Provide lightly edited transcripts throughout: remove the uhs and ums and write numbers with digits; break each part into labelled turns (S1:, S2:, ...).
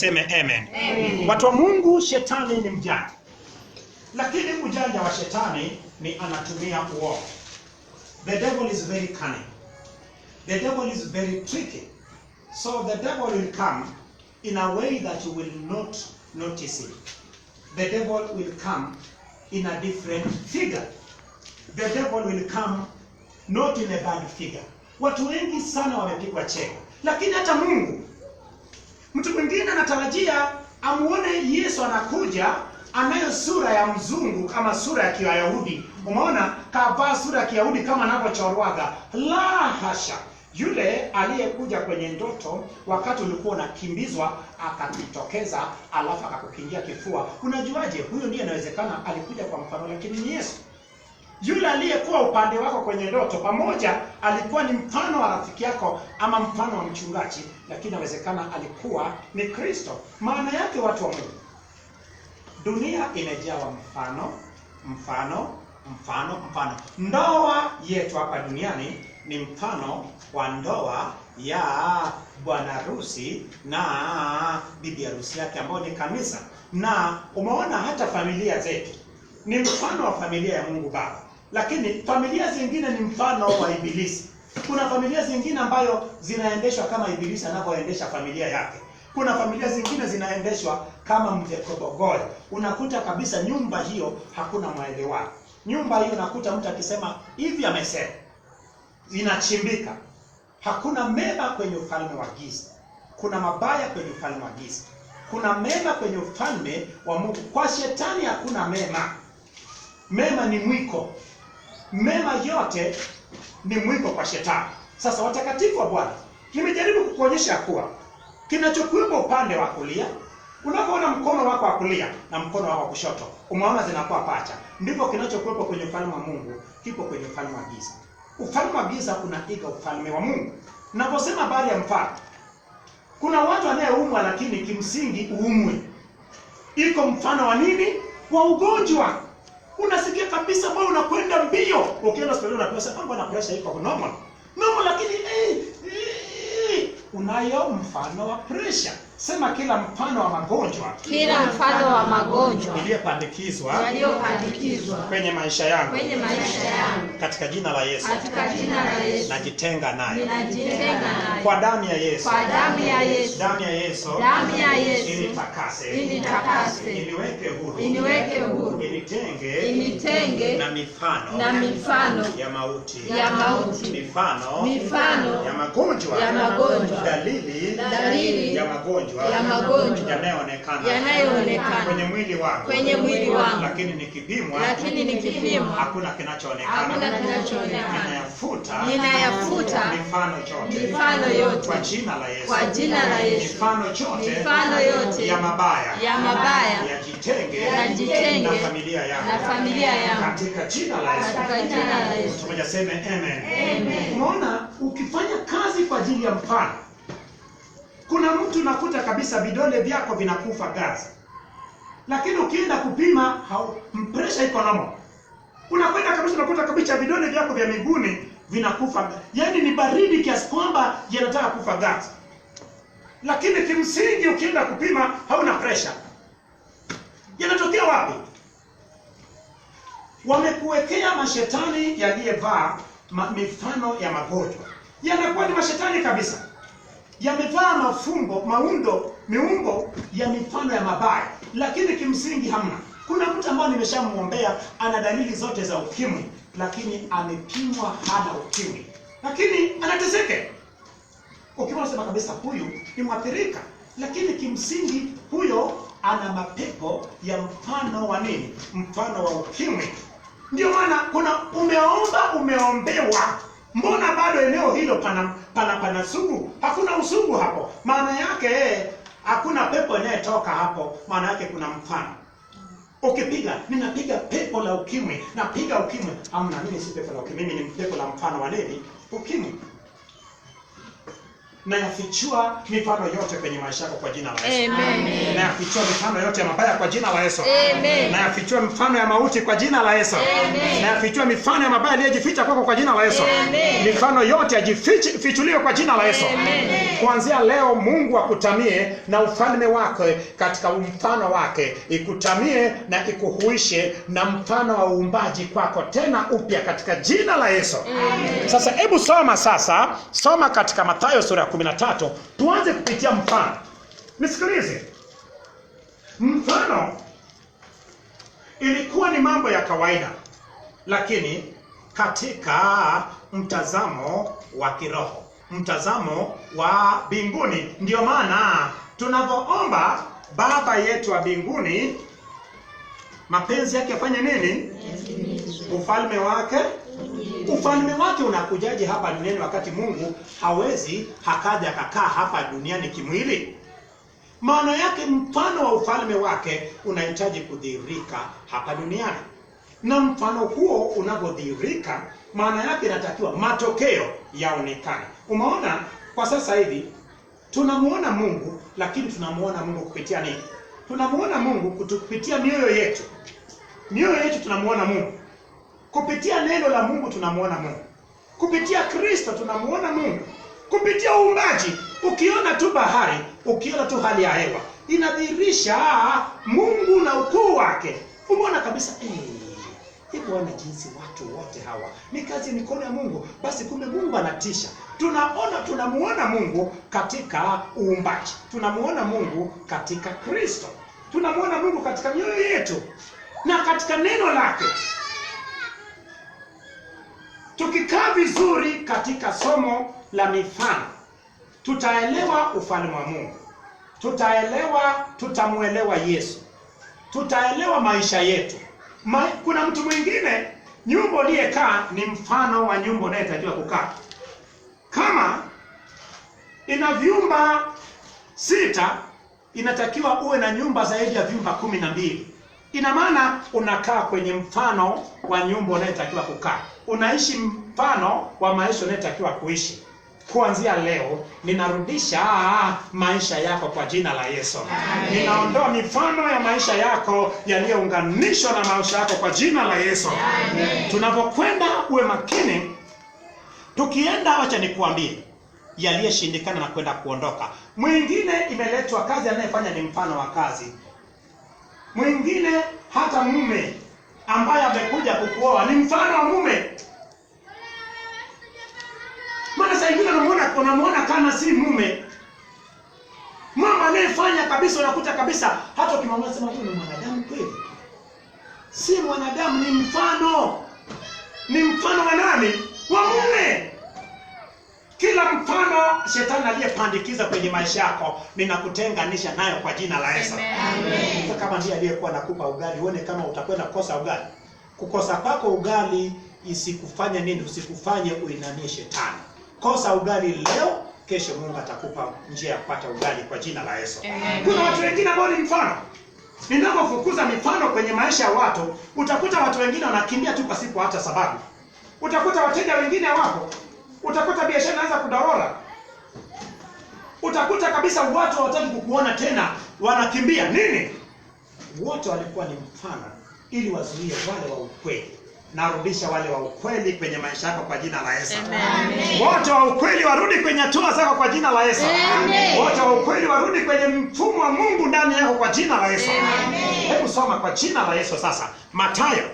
S1: Seme amen. Amen. Watu wa Mungu, shetani ni mjanja. Lakini ujanja wa shetani ni anatumia uongo. The devil is very cunning. The devil is very tricky. So the devil will come in a way that you will not notice it. The devil will come in a different figure. The devil will come not in a bad figure. Watu wengi sana wamepigwa chenga. Lakini hata Mungu, mtu mwingine anatarajia amuone Yesu anakuja, anayo sura ya mzungu kama sura ya Kiyahudi. Umeona kavaa sura ya Kiyahudi kama anavyochorwaga. La hasha. Yule aliyekuja kwenye ndoto wakati ulikuwa unakimbizwa akakitokeza, alafu akakukingia kifua. Unajuaje? Huyo ndiye inawezekana alikuja kwa mfano, lakini ni Yesu. Yule aliyekuwa upande wako kwenye ndoto pamoja alikuwa ni mfano wa rafiki yako ama mfano wa mchungaji, lakini inawezekana alikuwa ni Kristo. Maana yake watu wa Mungu, dunia imejawa mfano. Ndoa yetu hapa duniani ni mfano wa ndoa ya bwana harusi na bibi harusi yake ambao ni kanisa. Na umeona hata familia zetu ni mfano wa familia ya Mungu Baba. Lakini familia zingine ni mfano wa Ibilisi. Kuna familia zingine ambayo zinaendeshwa kama Ibilisi anavyoendesha familia yake. Kuna familia zingine zinaendeshwa kama mzee Kobogoyo. Unakuta kabisa nyumba hiyo hakuna maelewano. Nyumba hiyo unakuta mtu akisema hivi amesema, inachimbika. Hakuna mema kwenye ufalme wa giza. Kuna mabaya kwenye ufalme wa giza. Kuna mema kwenye ufalme wa Mungu. Kwa shetani hakuna mema. Mema ni mwiko. Mema yote ni mwiko kwa shetani. Sasa watakatifu wa Bwana, nimejaribu kukuonyesha kuwa kinachokuwepo upande wa kulia, unapoona mkono wako wa kulia na mkono wako wa kushoto, umeona zinakuwa pacha. Ndipo kinachokuwepo kwenye ufalme wa Mungu kipo kwenye ufalme wa giza. Ufalme wa giza unaiga ufalme wa Mungu. Naposema habari ya mfano, kuna watu anayeumwa lakini kimsingi uumwe. Iko mfano wa nini? Wa ugonjwa. Unasikia kabisa wewe unakwenda mbio. Ukienda hospitali unapewa kwamba na pressure iko normal. Lakini unayo mfano wa pressure. Sema kila mfano wa magonjwa.
S2: Kila mfano wa magonjwa
S1: Iliyopandikizwa kwenye maisha yangu. Katika jina la Yesu. Najitenga nayo. Kwa damu ya Yesu. Damu ya Yesu. Initakase. Iniweke huru. Initenge na mifano ya mauti. Mifano ya magonjwa. Dalili ya magonjwa yanayoonekana kwenye mwili wangu, lakini nikipimwa hakuna kinachoonekana. Ninayafuta mifano yote kwa jina la Yesu. Mifano yote ya mabaya yajitenge na familia yangu katika jina la Yesu. Tumoja sema amen. Umeona, ukifanya kazi kwa ajili ya mfano, kuna mtu nakuta kabisa vidole vyako vinakufa gazi, lakini ukienda kupima pressure iko normal. Unakwenda kabisa unakuta kabisa vidole vyako vya miguuni vinakufa, yaani ni baridi kiasi kwamba yanataka kufa gazi, lakini kimsingi ukienda kupima hauna pressure. Yanatokea wapi? Wamekuwekea mashetani yaliyevaa mifano ya magonjwa. Yanakuwa ni mashetani kabisa, yamevaa miumbo ya mifano ya mabaya, lakini kimsingi hamna. Kuna mtu ambaye nimeshamuombea ana dalili zote za ukimwi, lakini amepimwa hana ukimwi, lakini anateseka. Ukimwi unasema kabisa huyu ni mwathirika, lakini kimsingi huyo ana mapepo ya mfano wa nini? Mfano wa ukimwi. Ndio maana kuna umeombewa, mbona bado eneo hilo pana sugu? Hakuna usugu hapo. Maana yake hakuna pepo inayetoka hapo. Maana yake kuna mfano. Ukipiga, ninapiga pepo la ukimwi, napiga ukimwi. Hamna, mimi si pepo la ukimwi, mimi ni pepo la mfano wa nini? Ukimwi. Na yafichua mifano yote kwenye maisha yako kwa jina la Yesu.
S2: Amen.
S1: Na yafichua mifano yote ya mabaya kwa jina la Yesu.
S2: Amen.
S1: Na yafichua mifano ya mauti kwa jina la Yesu.
S2: Amen.
S1: Na yafichua mifano ya mabaya iliyojificha kwako kwa jina la Yesu.
S2: Amen.
S1: Mifano yote yajifichuliwe kwa jina la Yesu.
S2: Amen.
S1: Kuanzia leo Mungu akutamie na ufalme wake katika mfano wake, ikutamie na ikuhuishe na mfano wa uumbaji kwako tena upya katika jina la Yesu.
S2: Amen.
S1: Sasa hebu soma katika Mathayo sura ya 13, tuanze kupitia mfano. Nisikilize. Mfano ilikuwa ni mambo ya kawaida, lakini katika mtazamo wa kiroho, mtazamo wa mbinguni. Ndio maana tunavyoomba Baba yetu wa mbinguni, mapenzi yake afanye nini? Ufalme wake unakujaje hapa duniani wakati Mungu hawezi hakaja akakaa hapa duniani kimwili? Maana yake mfano wa ufalme wake unahitaji kudhihirika hapa duniani. Na mfano huo unavyodhihirika, maana yake inatakiwa matokeo yaonekane. Umeona kwa sasa hivi tunamuona Mungu, lakini tunamuona Mungu kupitia nini? Tunamuona Mungu kupitia mioyo yetu. Mioyo yetu tunamuona Mungu. Kupitia neno la Mungu tunamuona Mungu. Kupitia Kristo tunamuona Mungu. Kupitia uumbaji, ukiona tu bahari, ukiona tu hali ya hewa, inadhihirisha Mungu na ukuu wake. Umeona kabisa, hebu ona jinsi watu wote hawa ni kazi ya mikono ya Mungu. Basi kumbe Mungu anatisha. Tunamuona Mungu katika uumbaji. Tunamuona Mungu katika Kristo. Tunamuona Mungu katika mioyo yetu na katika neno lake. Tukikaa vizuri katika somo la mifano, tutaelewa ufalme wa Mungu. Tutamuelewa Yesu. Tutaelewa maisha yetu. Kuna mtu mwingine, nyumba uliyekaa ni mfano wa nyumba unayotakiwa kukaa. Kama ina vyumba 6, inatakiwa uwe na nyumba zaidi ya vyumba 12. Ina maana unakaa kwenye mfano wa nyumba unayotakiwa kukaa. Unaishi mfano wa maisha unayotakiwa kuishi. Kuanzia leo ninarudisha maisha yako kwa jina la Yesu. Amen. Ninaondoa mifano ya maisha yako yaliyounganishwa na maisha yako kwa jina la Yesu. Amen. Tunapokwenda uwe makini. Tukienda, acha nikuambie yaliyoshindikana na kwenda kuondoka. Mwingine imeletwa kazi, anayefanya ni mfano wa kazi. Mwingine hata mume ambaye amekuja kukuoa ni mfano wa mume. Maana saa ingine unamuona kama si mume. Mama anayefanya kabisa, unakuta kabisa hata ukimwambia sema huyu ni mwanadamu kweli. Si mwanadamu, ni mfano. Ni mfano wa nani? Wa mume. Kila mfano shetani aliyepandikiza kwenye maisha yako, ninakutenganisha nayo kwa jina la Yesu. Amen. Kama ndiye aliyekuwa nakupa ugali, uone kama utakwenda kukosa ugali. Kukosa kwako ugali isikufanye nini? Usikufanye uinanie shetani. Kosa ugali leo, kesho Mungu atakupa njia ya kupata ugali kwa jina la Yesu. Amen. Kuna watu wengine ambao ni mfano. Ninapofukuza mifano kwenye maisha ya watu, utakuta watu wengine wanakimbia tu pasipo hata sababu. Utakuta wateja wengine wako. Utakuta biashara inaanza kudorora. Utakuta kabisa watu hawataki kukuona tena, wanakimbia. Nini? Wote walikuwa ni mfano ili wazuie wale wa ukweli. Narudisha wale wa ukweli kwenye maisha yako kwa jina la Yesu. Amen. Wote wa ukweli warudi kwenye hatua zako kwa jina la Yesu. Amen. Wote wa ukweli warudi kwenye mfumo wa Mungu ndani yako kwa jina la Yesu. Amen. Hebu soma kwa jina la Yesu sasa. Mathayo.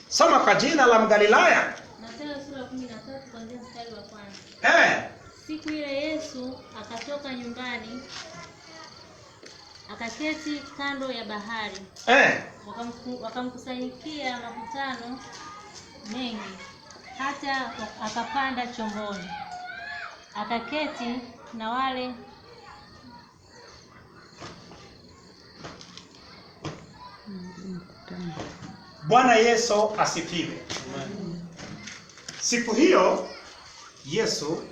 S1: Soma kwa jina la Mgalilaya.
S3: Mathayo sura 13 kuanzia mstari wa kwanza. Siku ile Yesu akatoka nyumbani, akaketi kando ya bahari. Wakamkusanyikia makutano mengi, hata akapanda chomboni, akaketi na wale.
S1: Bwana Yesu asifiwe. Siku hiyo Yesu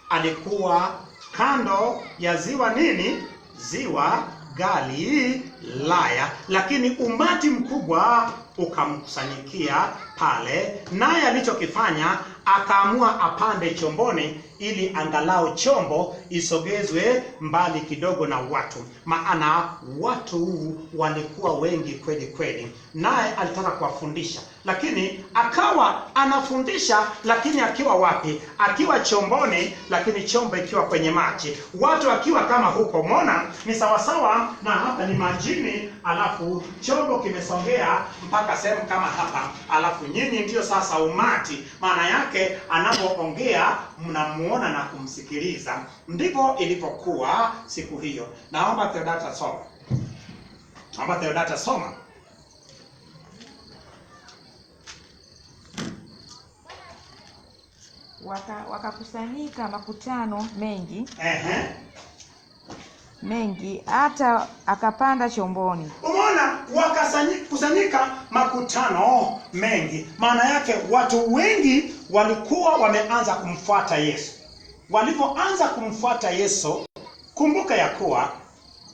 S1: alikuwa kando ya ziwa nini? Ziwa Galilaya, lakini umati mkubwa ukamkusanyikia pale, naye alichokifanya akaamua apande chomboni ili angalau chombo isogezwe mbali kidogo na watu, maana watu walikuwa wengi kweli kweli, naye alitaka kuwafundisha. Lakini akawa anafundisha, lakini akiwa wapi? Akiwa chomboni, lakini chombo ikiwa kwenye maji, watu akiwa kama huko. Umeona ni sawasawa na hapa ni majini, alafu chombo kimesongea mpaka sehemu kama hapa, alafu nyinyi ndio sasa umati. Maana yake anapoongea mnamuona na kumsikiliza. Ndivyo ilivyokuwa siku hiyo. Naomba Theodata soma. Naomba Theodata soma.
S2: Wakakusanyika makutano mengi.
S4: Mengi hata akapanda chomboni.
S1: Umeona, wakakusanyika makutano mengi. Maana yake watu wengi walikuwa wameanza kumfuata Yesu. Walipoanza kumfuata Yesu, kumbuka ya kuwa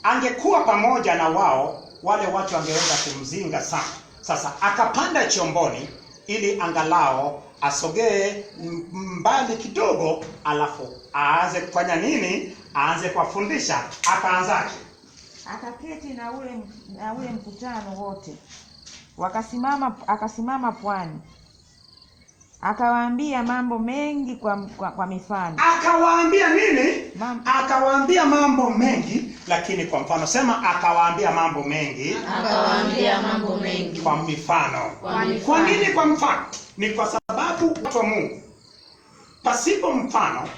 S1: angekuwa pamoja na wao, wale watu wangeweza kumzinga sana. Sasa akapanda chomboni ili angalao asogee mbali kidogo, alafu aanze kufanya nini? Aanze kuwafundisha. Akaanzaje?
S4: Akaketi na ule mkutano wote. Akasimama pwani. Akawaambia mambo mengi kwa mifano.
S1: Akawaambia nini? Akawaambia mambo mengi, lakini kwa mfano. Sema akawaambia mambo mengi.
S2: Akawaambia mambo mengi
S1: kwa mifano. Kwa nini kwa mfano? Ni kwa sababu watu wa Mungu, pasipo mfano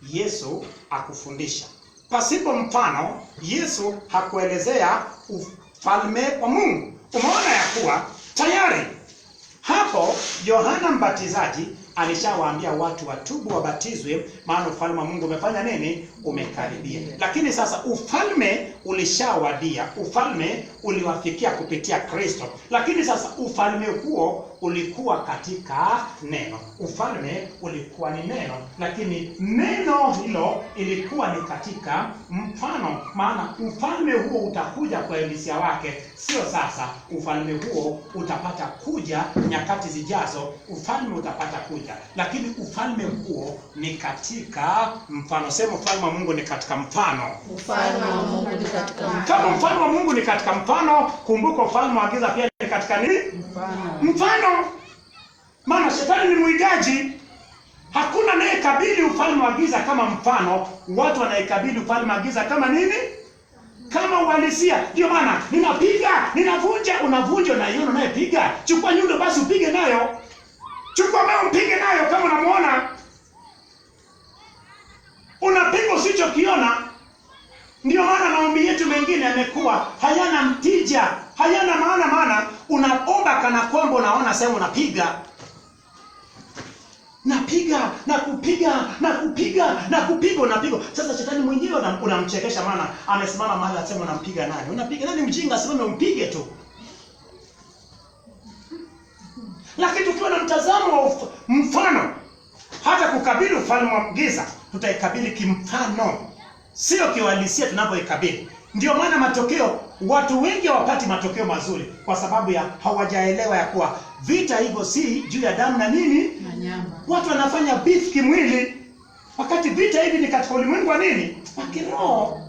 S1: Yesu hakufundisha. Pasipo mfano Yesu hakuelezea ufalme wa Mungu. Umeona ya kuwa tayari hapo Yohana Mbatizaji alishawaambia watu watubu, wabatizwe, maana ufalme wa Mungu umefanya nini? Umekaribia. Lakini sasa ufalme ulishawadia. Ufalme uliwafikia kupitia Kristo. Lakini sasa ufalme huo ulikuwa katika neno. Ufalme ulikuwa ni neno, lakini neno hilo ilikuwa ni katika mfano. Maana ufalme huo utakuja kwa Elisia wake, sio sasa. Ufalme huo utapata kuja nyakati zijazo. Ufalme utapata kuja, lakini ufalme huo ni katika mfano. Sema ufalme wa Mungu ni katika mfano.
S2: Ufalme wa Mungu ni katika mfano.
S1: Kama ufalme wa Mungu ni katika mfano, kumbuka ufalme wa giza pia ni katika nini? Mfano. Maana shetani ni mwigaji. Hakuna anayekabili ufalme wa giza kama mfano. Watu wanaikabili ufalme wa giza kama nini? Kama uhalisia. Ndio maana ninapiga, ninavunja, unavunja na yeye unayepiga. Chukua nyundo basi upige nayo. Chukua mawe mpige nayo kama unamuona. Unapiga usichokiona. Ndio maana maombi yetu mengine yamekuwa hayana mtija, hayana maana unaomba kana kwamba unaona sehemu unapiga. Napiga, unapiga. Sasa shetani mwenyewe unamchekesha, maana amesimama mahali asema unampiga nani? Unapiga nani? Mjinga, sema umpige tu. Lakini tukiwa na mtazamo wa mfano, hata kukabili ufalme wa giza tutaikabili kimfano, sio kiuhalisia tunapoikabili. Ndio maana matokeo, watu wengi hawapati matokeo mazuri kwa sababu ya hawajaelewa ya kuwa vita hivyo si juu ya damu na nini?
S2: Na nyama.
S1: Watu wanafanya beef kimwili, wakati vita hivi ni katika ulimwengu wa nini? Wa kiroho.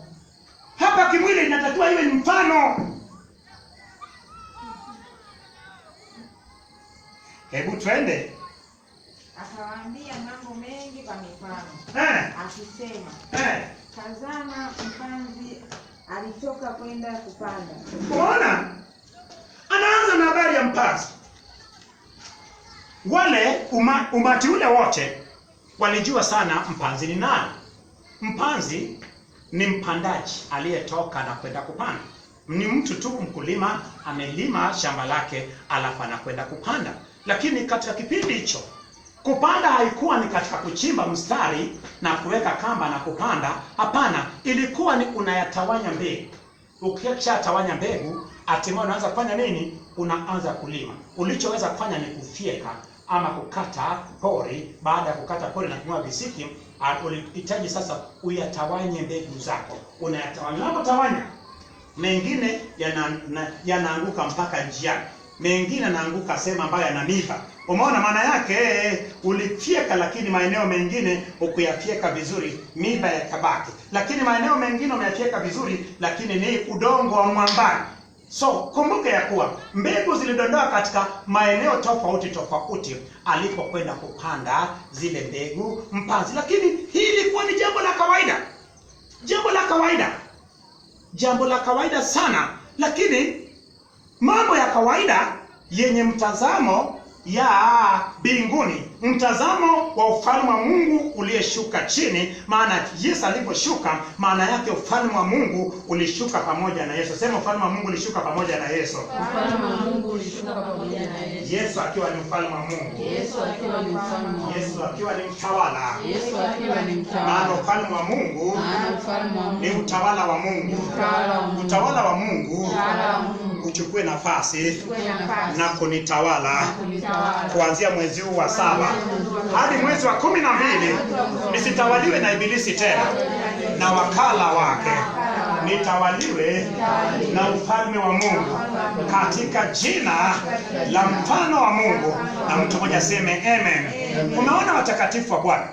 S1: Hapa kimwili inatakiwa iwe ni mfano. Hebu twende.
S4: Akawaambia mambo mengi kwa mifano. Akisema, tazama mpanzi alitoka kwenda kupanda.
S1: Unaona? Anaanza na habari ya mpanzi. Wale umati ule wote walijua sana mpanzi ni nani. Mpanzi ni mpandaji aliyetoka na kwenda kupanda. Ni mtu tu, mkulima amelima shamba lake alafu anakwenda kupanda. Lakini katika kipindi hicho kupanda haikuwa ni katika kuchimba mstari na kuweka kamba na kupanda. Hapana, ilikuwa ni unayatawanya mbegu. Ukishatawanya mbegu, hatimaye unaanza kufanya nini? Unaanza kulima. Ulichoweza kufanya ni kufyeka ama kukata pori. Baada ya kukata pori na kunyoa visiki, ulihitaji sasa uyatawanye mbegu zako. Unayatawanya. Unapotawanya, mengine yanaanguka mpaka njiani. Mengine yanaanguka sehemu ambayo yana miba. Umeona maana yake, ulifyeka lakini maeneo mengine ukuyafyeka vizuri, miba yakabaki. Lakini maeneo mengine umeyafyeka vizuri, lakini ni udongo wa mwambani. So kumbuka ya kuwa mbegu zilidondoka katika maeneo tofauti tofauti alipokwenda kupanda zile mbegu mpanzi. Lakini hii ilikuwa ni jambo la kawaida. Jambo la kawaida sana, lakini mambo ya kawaida yenye mtazamo ya mbinguni, mtazamo wa ufalme wa Mungu uliyeshuka chini. Maana Yesu aliposhuka, maana yake ufalme wa Mungu ulishuka pamoja na Yesu. Sema ufalme wa Mungu ulishuka pamoja na Yesu.
S2: Ufalme wa Mungu ulishuka pamoja na Yesu.
S1: Yesu akiwa ni ufalme wa Mungu.
S2: Yesu akiwa ni ufalme wa Mungu.
S1: Yesu akiwa ni mtawala.
S2: Yesu akiwa ni mtawala.
S1: Maana ufalme wa Mungu ni utawala wa Mungu. Utawala wa Mungu uchukue nafasi na kunitawala. Kuanzia mwezi huu wa 7 hadi mwezi wa 12 nisitawaliwe na ibilisi tena na wakala wake, nitawaliwe na ufalme wa Mungu katika jina la mfano wa Mungu. Na mtu mmoja aseme amen. Umeona watakatifu wa Bwana,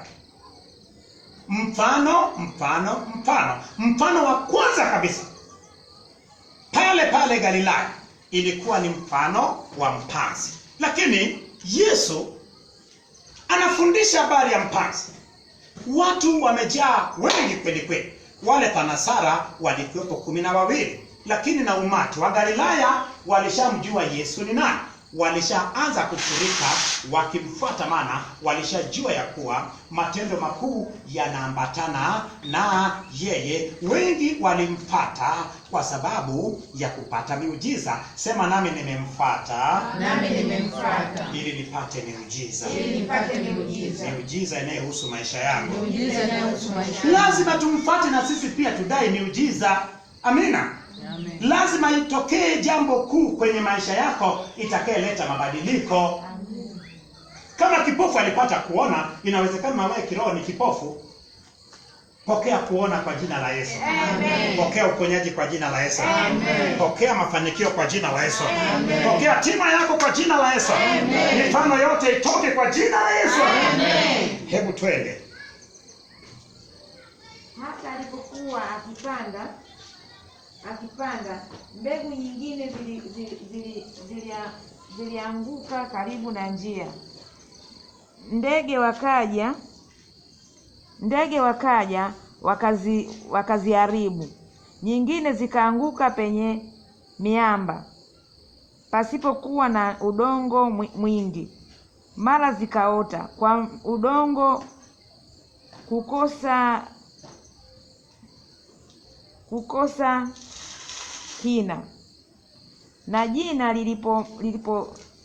S1: mfano wa kwanza kabisa pale Galilaya ilikuwa ni mfano wa mpanzi. Lakini Yesu anafundisha habari ya mpanzi. Watu wamejaa wengi kweli kweli. Wale thanasara walikuwepo 12, lakini na umati wa Galilaya walishamjua Yesu ni nani. Walishaanza kufurika wakimfuata, maana walishajua ya kuwa matendo makuu yanaambatana na yeye. Wengi walimfuata kwa sababu ya kupata miujiza. Sema nami nimemfuata.
S2: Nami nimemfuata
S1: ili nipate miujiza. Miujiza inayohusu maisha yangu. Lazima tumfuate na sisi pia tudai miujiza. Amina.
S2: Amen.
S1: Lazima itokee jambo kuu kwenye maisha yako itakayeleta mabadiliko. Amen. Kama kipofu alipata kuona, inawezekana na wewe kiroho ni kipofu. Pokea kuona kwa jina la Yesu. Amen. Pokea uponyaji kwa jina la Yesu. Amen. Pokea mafanikio kwa jina la Yesu. Amen. Pokea tima yako kwa jina la Yesu. Amen. Mifano yote itoke kwa jina la Yesu. Amen. Hebu twende.
S4: Hata alipokuwa akipanda, mbegu nyingine zilianguka karibu na njia. Ndege wakaja wakaziharibu. Nyingine zikaanguka penye miamba pasipokuwa na udongo mwingi, mara zikaota kwa udongo kukosa kina, na jina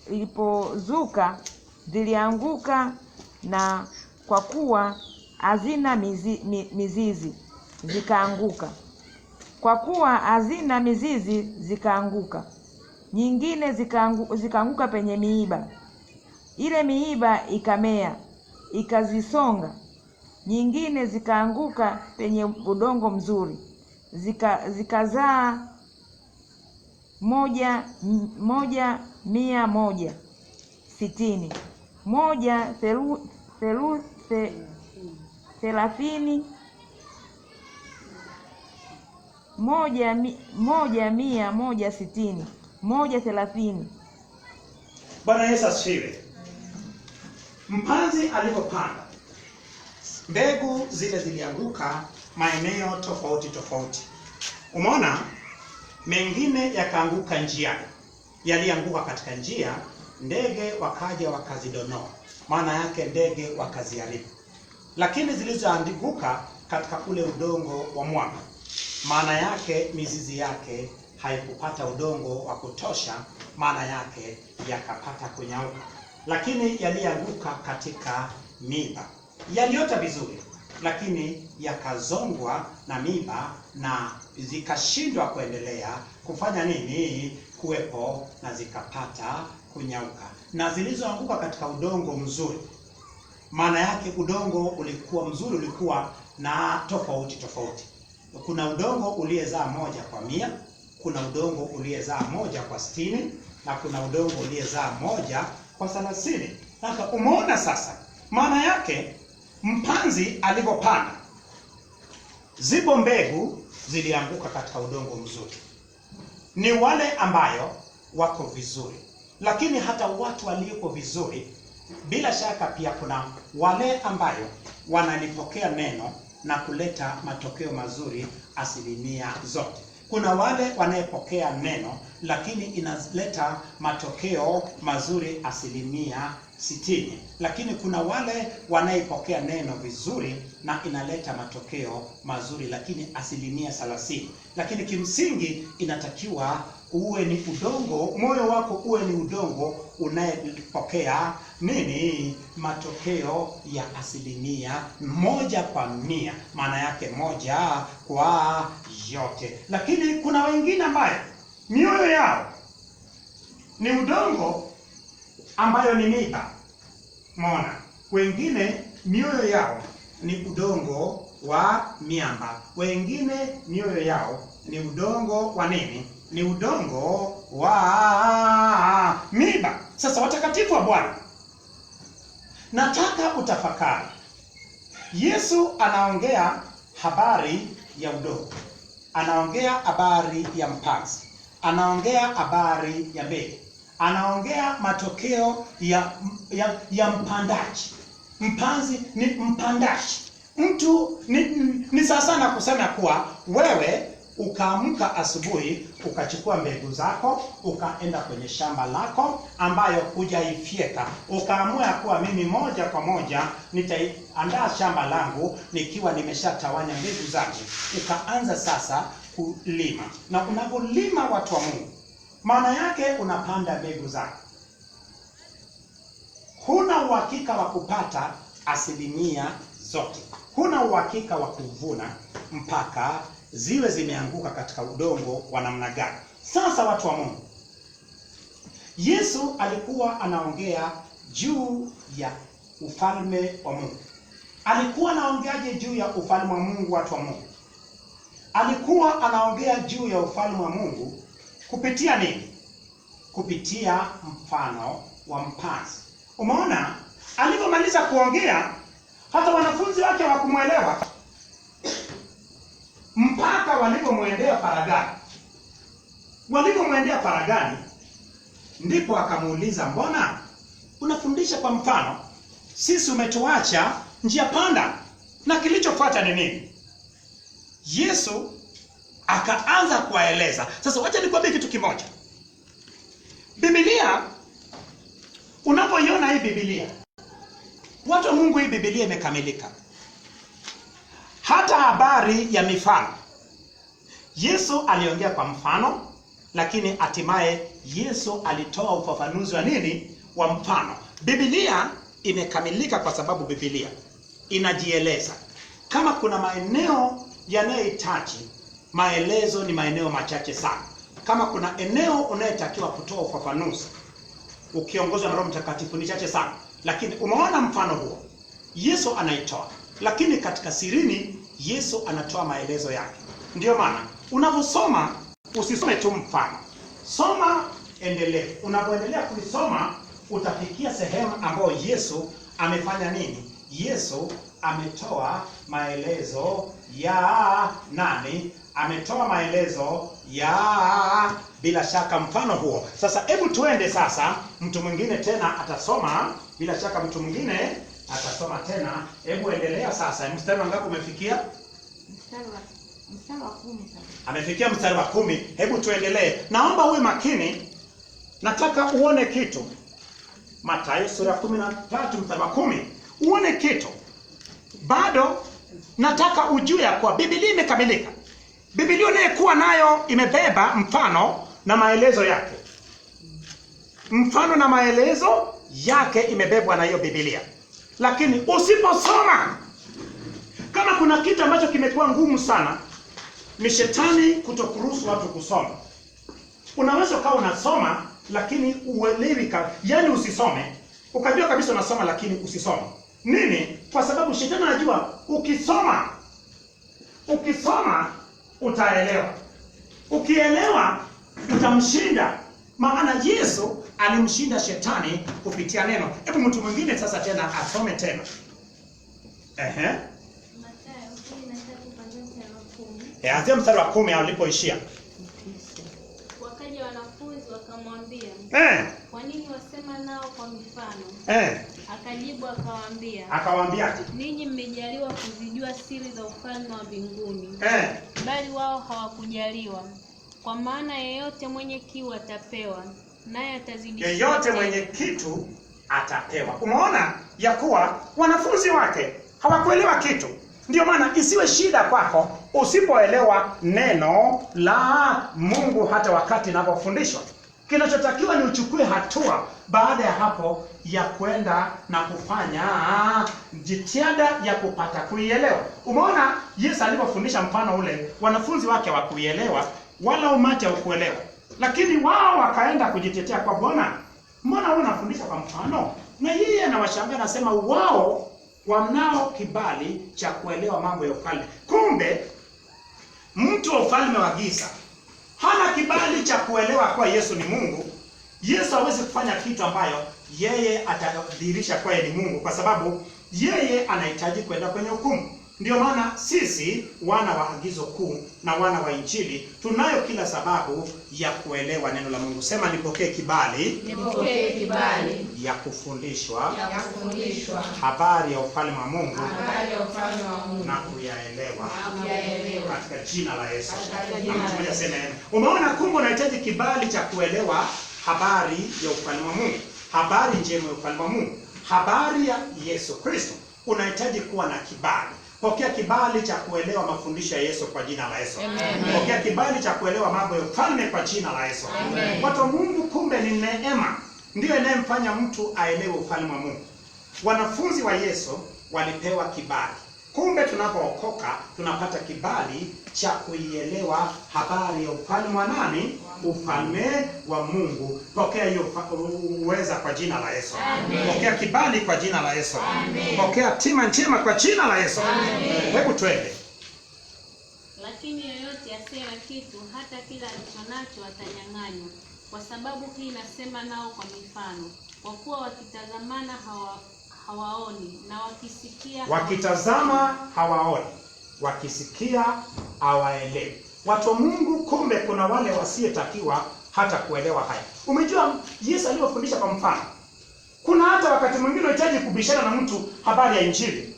S4: lilipozuka zilianguka, na kwa kuwa hazina mizizi zikaanguka. Zikaanguka. Nyingine zikaanguka penye miiba, ile miiba ikamea ikazisonga. Nyingine zikaanguka penye udongo mzuri, zikazaa moja 160, moja 30, moja 160, moja 30.
S1: Bwana Yesu asifiwe. Mpanzi alipopanda, mbegu zile zilianguka maeneo tofauti tofauti. Umeona, mengine yakaanguka njiani. Yalianguka katika njia, ndege wakaja wakazidonoa. Maana yake ndege wakaziharibu. Lakini zilizoanguka katika ule udongo wa mwamba, maana yake mizizi yake haikupata udongo wa kutosha, maana yake yakapata kunyauka. Lakini yalianguka katika miiba, yaliota vizuri, lakini yakazongwa na miiba na zikashindwa kuendelea kufanya nini? Kuwepo, na zikapata kunyauka. Na zilizoanguka katika udongo mzuri, maana yake udongo ulikuwa mzuri, ulikuwa na tofauti. Kuna udongo uliyezaa 1 kwa 100, kuna udongo uliyezaa 1 kwa 60, na kuna udongo uliyezaa 1 kwa 30. Sasa umeona sasa, maana yake mpanzi alipopanda, zipo mbegu zilianguka katika udongo mzuri, ni wale ambayo wako vizuri. Lakini hata watu walioko vizuri, bila shaka pia kuna wale ambayo wanalipokea neno na kuleta matokeo mazuri asilimia zote. Kuna wale wanayepokea neno lakini inaleta matokeo mazuri asilimia 60. Lakini kuna wale wanayepokea neno vizuri na inaleta matokeo mazuri lakini asilimia 30. Lakini kimsingi inatakiwa uwe ni udongo, moyo wako uwe ni udongo unayepokea nini? Matokeo ya asilimia 100%. Maana yake 1 kwa yote. Lakini kuna wengine ambayo mioyo yao ni udongo ambayo ni miba. Umeona? Wengine mioyo yao ni udongo wa miamba. Wengine mioyo yao ni udongo wa nini? Ni udongo wa miba. Sasa watakatifu wa Bwana, nataka utafakari. Yesu anaongea habari ya udongo, anaongea habari ya mpanzi, anaongea habari ya mbegu, anaongea matokeo ya mpandaji. Mpanzi ni mpandaji. Mtu ni sasa na kusema kuwa wewe ukaamka asubuhi, ukachukua mbegu zako, ukaenda kwenye shamba lako ambayo hujaifyeka, ukaamua kuwa mimi moja kwa moja nitaandaa shamba langu nikiwa nimeshatawanya mbegu zangu. Ukaanza sasa kulima. Na unapolima, watu wa Mungu, maana yake unapanda mbegu zako. Huna uhakika wa kupata asilimia zote. Huna uhakika wa kuvuna mpaka ziwe zimeanguka katika udongo wa namna gani. Sasa watu wa Mungu, Yesu alikuwa anaongea juu ya ufalme wa Mungu. Alikuwa anaongeaje juu ya ufalme wa Mungu, watu wa Mungu? Alikuwa anaongea juu ya ufalme wa Mungu kupitia nini? Kupitia mfano wa mpanzi. Umeona? Alipomaliza kuongea, hata wanafunzi wake hawakumuelewa mpaka walipomwendea faragani. Walipomwendea faragani, ndipo akamuuliza, mbona unafundisha kwa mfano? Sisi umetuacha njia panda. Na kilichofuata ni nini? Yesu akaanza kuwaeleza. Sasa wacha nikwambie kitu kimoja. Biblia, unapoiona hii Biblia, watu wa Mungu, hii Biblia imekamilika. Hata habari ya mifano, Yesu aliongea kwa mfano, lakini hatimaye Yesu alitoa ufafanuzi wa nini? Wa mfano. Biblia imekamilika kwa sababu Biblia inajieleza. Kama kuna maeneo yanayohitaji maelezo, ni maeneo machache sana. Kama kuna eneo unayotakiwa kutoa ufafanuzi ukiongozwa na Roho Mtakatifu, ni chache sana. Lakini umeona mfano huo Yesu anaitoa, lakini katika sirini Yesu anatoa maelezo yake. Ndiyo maana unaposoma usisome tu mfano, soma endelevu. Unapoendelea kuisoma utafikia sehemu ambayo Yesu amefanya nini? Yesu ametoa maelezo ya nani? Ametoa maelezo ya, bila shaka, mfano huo. Sasa hebu tuende sasa, mtu mwingine tena atasoma, bila shaka mtu mwingine atasoma tena. Hebu endelea sasa. Mstari wangapi umefikia?
S4: Mstari wa 10 sasa.
S1: Amefikia mstari wa 10. Hebu tuendelee. Naomba uwe makini. Nataka uone kitu. Mathayo sura 13 mstari wa 10. Uone kitu. Bado nataka ujue ya kuwa Biblia imekamilika. Biblia unayekuwa nayo imebeba mfano na maelezo yake. Mfano na maelezo yake imebebwa na hiyo Biblia. Lakini usiposoma, kama kuna kitu ambacho kimekuwa ngumu sana, ni shetani kutokuruhusu watu kusoma. Unaweza ukawa unasoma lakini uelewi, yani usisome. Ukajua kabisa unasoma lakini usisome. Nini? Kwa sababu shetani anajua ukisoma utaelewa. Ukielewa utamshinda Maana Yesu alimshinda shetani kupitia neno. Hebu mtu mwingine sasa tena asome tena.
S3: Mathayo 13 kuanzia mstari wa 10.
S1: Anzia mstari wa 10 alipoishia.
S3: Wakaja wanafunzi wakamwambia,
S1: Kwa
S3: nini wasema nao kwa mifano? Akajibu
S1: akawaambia,
S3: ninyi mmejaliwa kuzijua siri za ufalme wa mbinguni, bali wao hawakujaliwa. Kwa maana yeyote mwenye kiu atapewa, naye atazidishiwa.
S1: Yeyote mwenye kitu atapewa. Umeona ya kuwa wanafunzi wake hawakuelewa kitu. Ndio maana isiwe shida kwako usipoelewa neno la Mungu hata wakati ninapofundishwa. Kinachotakiwa ni uchukue hatua baada ya hapo ya kwenda na kufanya jitihada ya kupata kuielewa. Umeona Yesu alipofundisha mfano ule, wanafunzi wake hawakuielewa wala umati haukuelewa. Lakini wao wakaenda kujitetea kwa Bwana, mbona wewe unafundisha kwa mfano? Na yeye anawashangaa, anasema wao wanao kibali cha kuelewa mambo ya ufalme. Kumbe mtu wa ufalme wa giza hana kibali cha kuelewa kwa Yesu ni Mungu. Yesu hawezi kufanya kitu ambayo yeye atadhihirisha kwa ni Mungu, kwa sababu yeye anahitaji kwenda kwenye hukumu. Ndio maana sisi wana wa agizo kuu na wana wa Injili tunayo kila sababu ya kuelewa neno la Mungu. Sema nipokee kibali.
S2: Nipokee kibali
S1: Ya kufundishwa
S2: habari
S1: ya ufalme wa Mungu, na
S2: na
S1: kuyaelewa
S2: kuyaelewa
S1: katika jina la Yesu.
S2: Katika jina la
S1: Na mtu mmoja
S2: Yesu.
S1: aseme amen. Umeona, kumbe unahitaji kibali cha kuelewa habari ya ufalme wa Mungu, habari njema ya ufalme wa Mungu, habari ya Yesu Kristo. Unahitaji kuwa na kibali. Pokea kibali cha kuelewa mafundisho ya Yesu kwa jina la Yesu.
S2: Amen.
S1: Pokea kibali cha kuelewa mambo ya ufalme kwa jina la Yesu.
S2: Amen.
S1: Watu wa Mungu, kumbe ni neema ndiyo inayemfanya mtu aelewe ufalme wa Mungu. Wanafunzi wa Yesu walipewa kibali. Kumbe tunapookoka tunapata kibali cha kuielewa habari ya ufalme wa nani? Ufalme wa Mungu. Pokea hiyo uweza kwa jina la Yesu.
S2: Amen.
S1: Pokea kibali kwa jina la Yesu.
S2: Amen.
S1: Pokea tima njema kwa jina la Yesu.
S2: Amen.
S1: Hebu twende.
S3: Lakini yeyote asiye na kitu, hata kila alichonacho atanyang'anywa. Kwa sababu hii nasema nao kwa mifano, kwa kuwa wakitazamana hawaoni, na wakisikia
S1: Wakitazama hawaoni, wakisikia hawaelewi. Watu wa Mungu, kumbe kuna wale wasiyetakiwa hata kuelewa haya. Umejua Yesu aliyofundisha kwa mfano. Kuna hata wakati mwingine unahitaji kubishana na mtu habari ya Injili.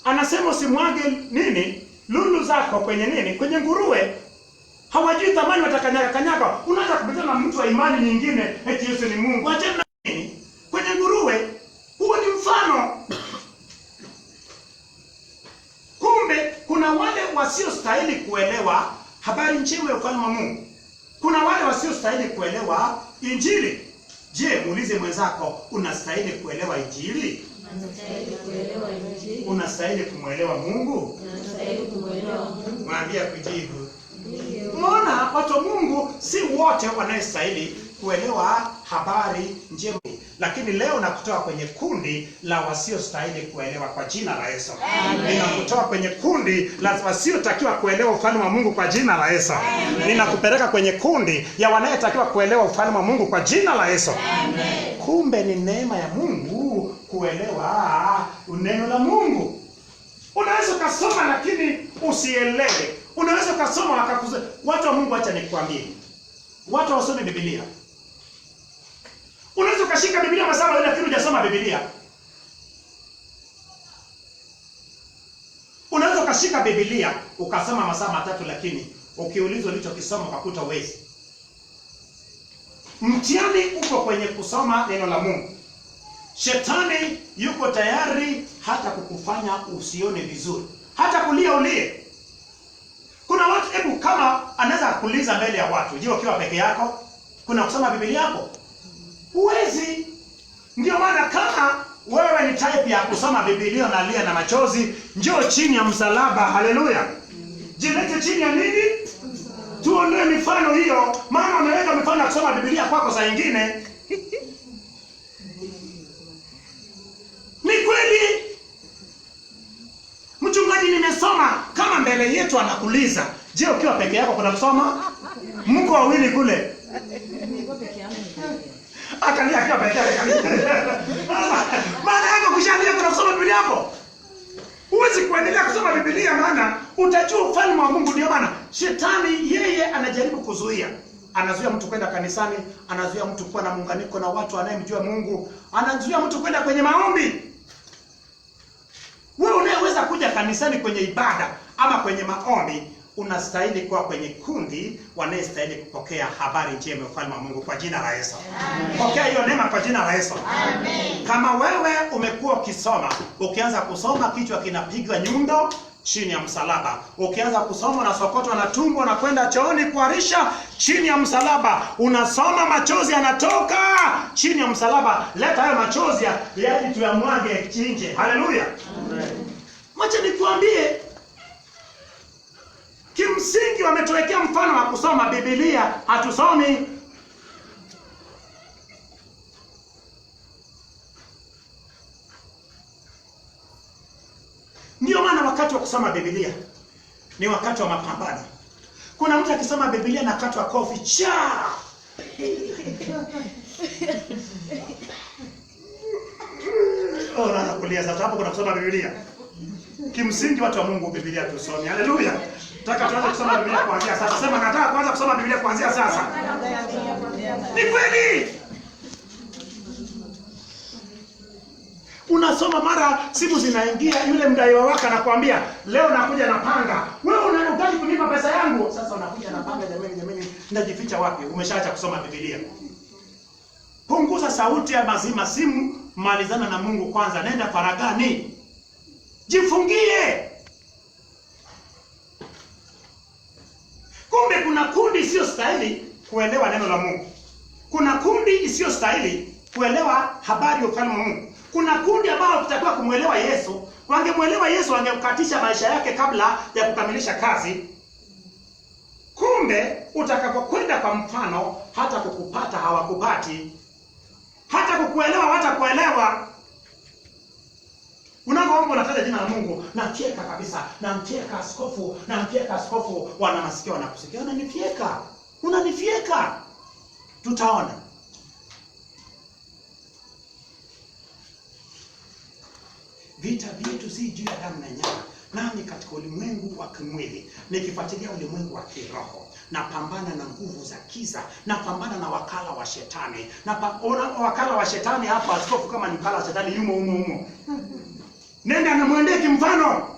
S1: Anasema usimwage nini? Lulu zako kwenye nini? Kwenye nguruwe. Hawajui thamani, watakanyaga kanyaga. Unaanza kubishana na mtu wa imani nyingine eti Yesu ni Mungu. Achana na nini? Kwenye nguruwe. Huo ni mfano. Kumbe kuna wale wasiostahili kuelewa habari njema ya ufalme wa Mungu. Kuna wale wasiostahili kuelewa Injili. Je, muulize mwenzako, unastahili kuelewa Injili? Unastahili kumwelewa Mungu? Mwambie kujibu. Umeona, watu wa Mungu si wote wanastahili kuelewa habari njema. Lakini leo nakutoa kwenye kundi la wasiostahili kuelewa kwa jina la Yesu. Ninakutoa kwenye kundi la wasiotakiwa kuelewa ufalme wa Mungu kwa jina la Yesu. Ninakupeleka kwenye kundi ya wanayetakiwa kuelewa ufalme wa Mungu kwa jina la Yesu. Kumbe ni neema ya Mungu kuelewa neno la Mungu. Unaweza kusoma lakini usielewe. Unaweza kusoma wakakuza. Watu wa Mungu, acha nikwambie. Watu wasome Biblia. Unaweza ukashika Biblia masaa mawili lakini hujasoma Biblia. Unaweza ukashika Biblia ukasoma masaa matatu lakini ukiulizwa ulichokisoma ukakuta uwezi. Mtihani uko kwenye kusoma neno la Mungu. Shetani yuko tayari hata kukufanya usione vizuri, hata kulia ulie. Kuna watu, hebu kama anaweza kuuliza mbele ya watu, je, ukiwa peke yako kuna kusoma Biblia yako? Huwezi. Ndio maana kama wewe ni type ya kusoma Biblia na lia na machozi, njoo chini ya msalaba. Haleluya. Jilete chini ya nini? Tuondoe mifano hiyo. Maana unaweka mifano ya kusoma Biblia kwako saa nyingine. Ni kweli. Mchungaji, nimesoma. Kama mbele yetu anakuuliza, je, ukiwa peke yako kuna kusoma? Mko wawili kule.
S4: Nilikuwa peke yangu nikalia.
S1: Akalia akiwa peke yake kabisa. Maana yako kushalia kuna kusoma Biblia hapo. Huwezi kuendelea kusoma Biblia maana utajua ufalme wa Mungu. Ndio maana shetani yeye anajaribu kuzuia. Anazuia mtu kwenda kanisani, anazuia mtu kuwa na muunganiko na watu anayemjua Mungu, anazuia mtu kwenda kwenye maombi. Wewe unayeweza kuja kanisani kwenye ibada ama kwenye maombi, unastahili kuwa kwenye kundi wanayestahili kupokea habari njema ya ufalme wa Mungu kwa jina la Yesu. Pokea hiyo neema kwa jina la Yesu. Amen. Kama wewe umekuwa ukisoma, ukianza kusoma kichwa kinapigwa nyundo chini ya msalaba. Ukianza kusoma na sokotwa na tumbo na kwenda chooni kuharisha chini ya msalaba. Unasoma machozi yanatoka chini ya msalaba. Leta hayo machozi yaje tuyamwage nje. Haleluya. Amen. Wacha nikuambie, kimsingi wametuwekea mfano wa kusoma Biblia, hatusomi. Ndio maana wakati wa kusoma Biblia ni wakati wa mapambano. Kuna mtu akisoma Biblia na katwa kofi cha. Ora nakulia sasa hapo kuna kusoma Biblia. Kimsingi watu wa Mungu Biblia tusome. Haleluya. Nataka tuanze kusoma Biblia kuanzia sasa. Sema nataka kuanza kusoma Biblia kuanzia sasa. Ni kweli. Unasoma mara simu zinaingia, yule mdaiwa wako anakuambia leo nakuja na panga. Wewe unataka kunipa pesa yangu. Sasa unakuja na panga, jamani, ndajificha wapi? Umeshaacha kusoma Biblia. Punguza sauti ya mazima simu, malizana na Mungu kwanza, nenda faragani. Jifungie. Kumbe kuna kundi isiyo stahili kuelewa neno la Mungu. Kuna kundi isiyo stahili kuelewa habari ya ufalme wa Mungu. Kuna kundi ambao kutakiwa kumuelewa Yesu. Wangemuelewa Yesu wangemkatisha maisha yake kabla ya kukamilisha kazi. Kumbe utakapokwenda kwa mfano, hata kukupata hawakupati. Hata kukuelewa hawatakuelewa. Unapoomba unataja jina la Mungu, namfieka kabisa, namfieka askofu, wana masikio wanakusikia, unanifieka. Tutaona. Vita vyetu si juu ya damu na nyama, nami katika ulimwengu wa kimwili, nikifuatilia ulimwengu wa kiroho, napambana na nguvu za giza, napambana na wakala wa shetani. Wakala wa shetani hapa, askofu kama ni wakala wa shetani yumo humo. Nenda na muendee kimfano.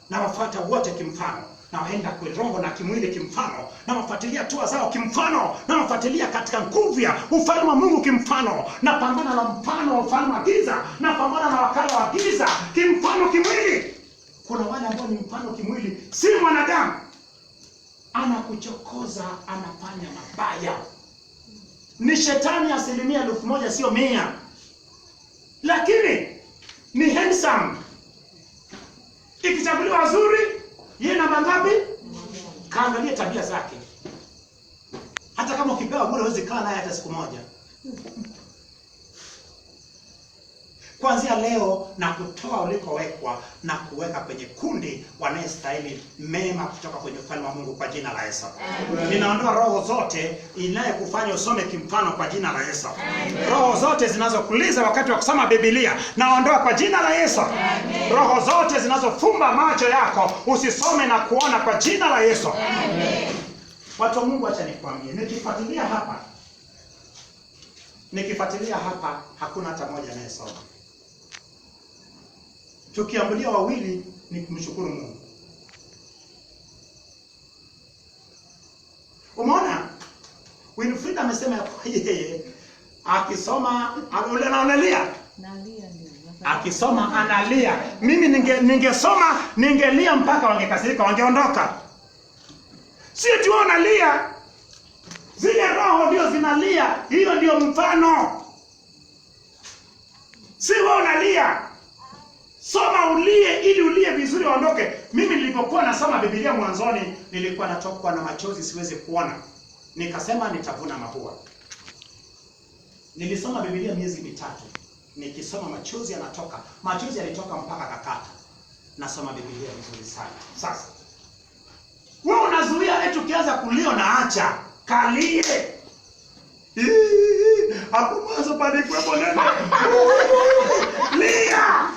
S1: Na wafuata wote kimfano. Na waenda kwa roho na kimwili kimfano. Na wafuatilia hatua zao kimfano. Na wafuatilia katika nguvu ya ufalme wa Mungu kimfano. Na pambana na mfano wa ufalme wa giza. Na pambana na wakala wa giza kimfano kimwili. Kuna wale ambao ni mfano kimwili, si mwanadamu. Anakuchokoza, anafanya mabaya. Ni shetani 1,000 sio 100. Lakini ni handsome. Ikichaguliwa wazuri, yeye namba ngapi? Kaangalia tabia zake. Hata kama ukipewa bure huwezi kaa naye hata siku moja. Kuanzia leo na kutoa ulikowekwa na kuweka kwenye kundi wanayestahili mema kutoka kwenye ufalme wa Mungu kwa jina la Yesu. Ninaondoa roho zote inayokufanya usome kimfano kwa jina la Yesu. Roho zote zinazokuliza wakati wa kusoma Biblia naondoa kwa jina la Yesu. Roho zote zinazofumba macho yako usisome na kuona kwa jina la Yesu. Watu wa Mungu, acha nikwambie, nikifuatilia hapa hakuna hata mmoja anayesoma. Tukiambulia wawili ni kumshukuru Mungu. Umeona? Winfrida amesema yeye akisoma analia. Akisoma analia. Mimi ningesoma ningelia mpaka wangekasirika, wangeondoka. Si eti wanalia. Zile roho ndio zinalia. Hiyo ndio mfano. Si wewe unalia. Soma ulie ili ulie vizuri waondoke. Mimi nilipokuwa nasoma Biblia mwanzoni nilikuwa natokwa na machozi siwezi kuona. Nikasema nitavuna mahua. Nilisoma Biblia miezi 3. Nikisoma machozi yanatoka. Machozi yalitoka mpaka kakata. Nasoma Biblia vizuri sana. Sasa wewe unazuia eti ukianza kulia na acha. kalie. Hapo mwanzo palikuwepo neno. Lia.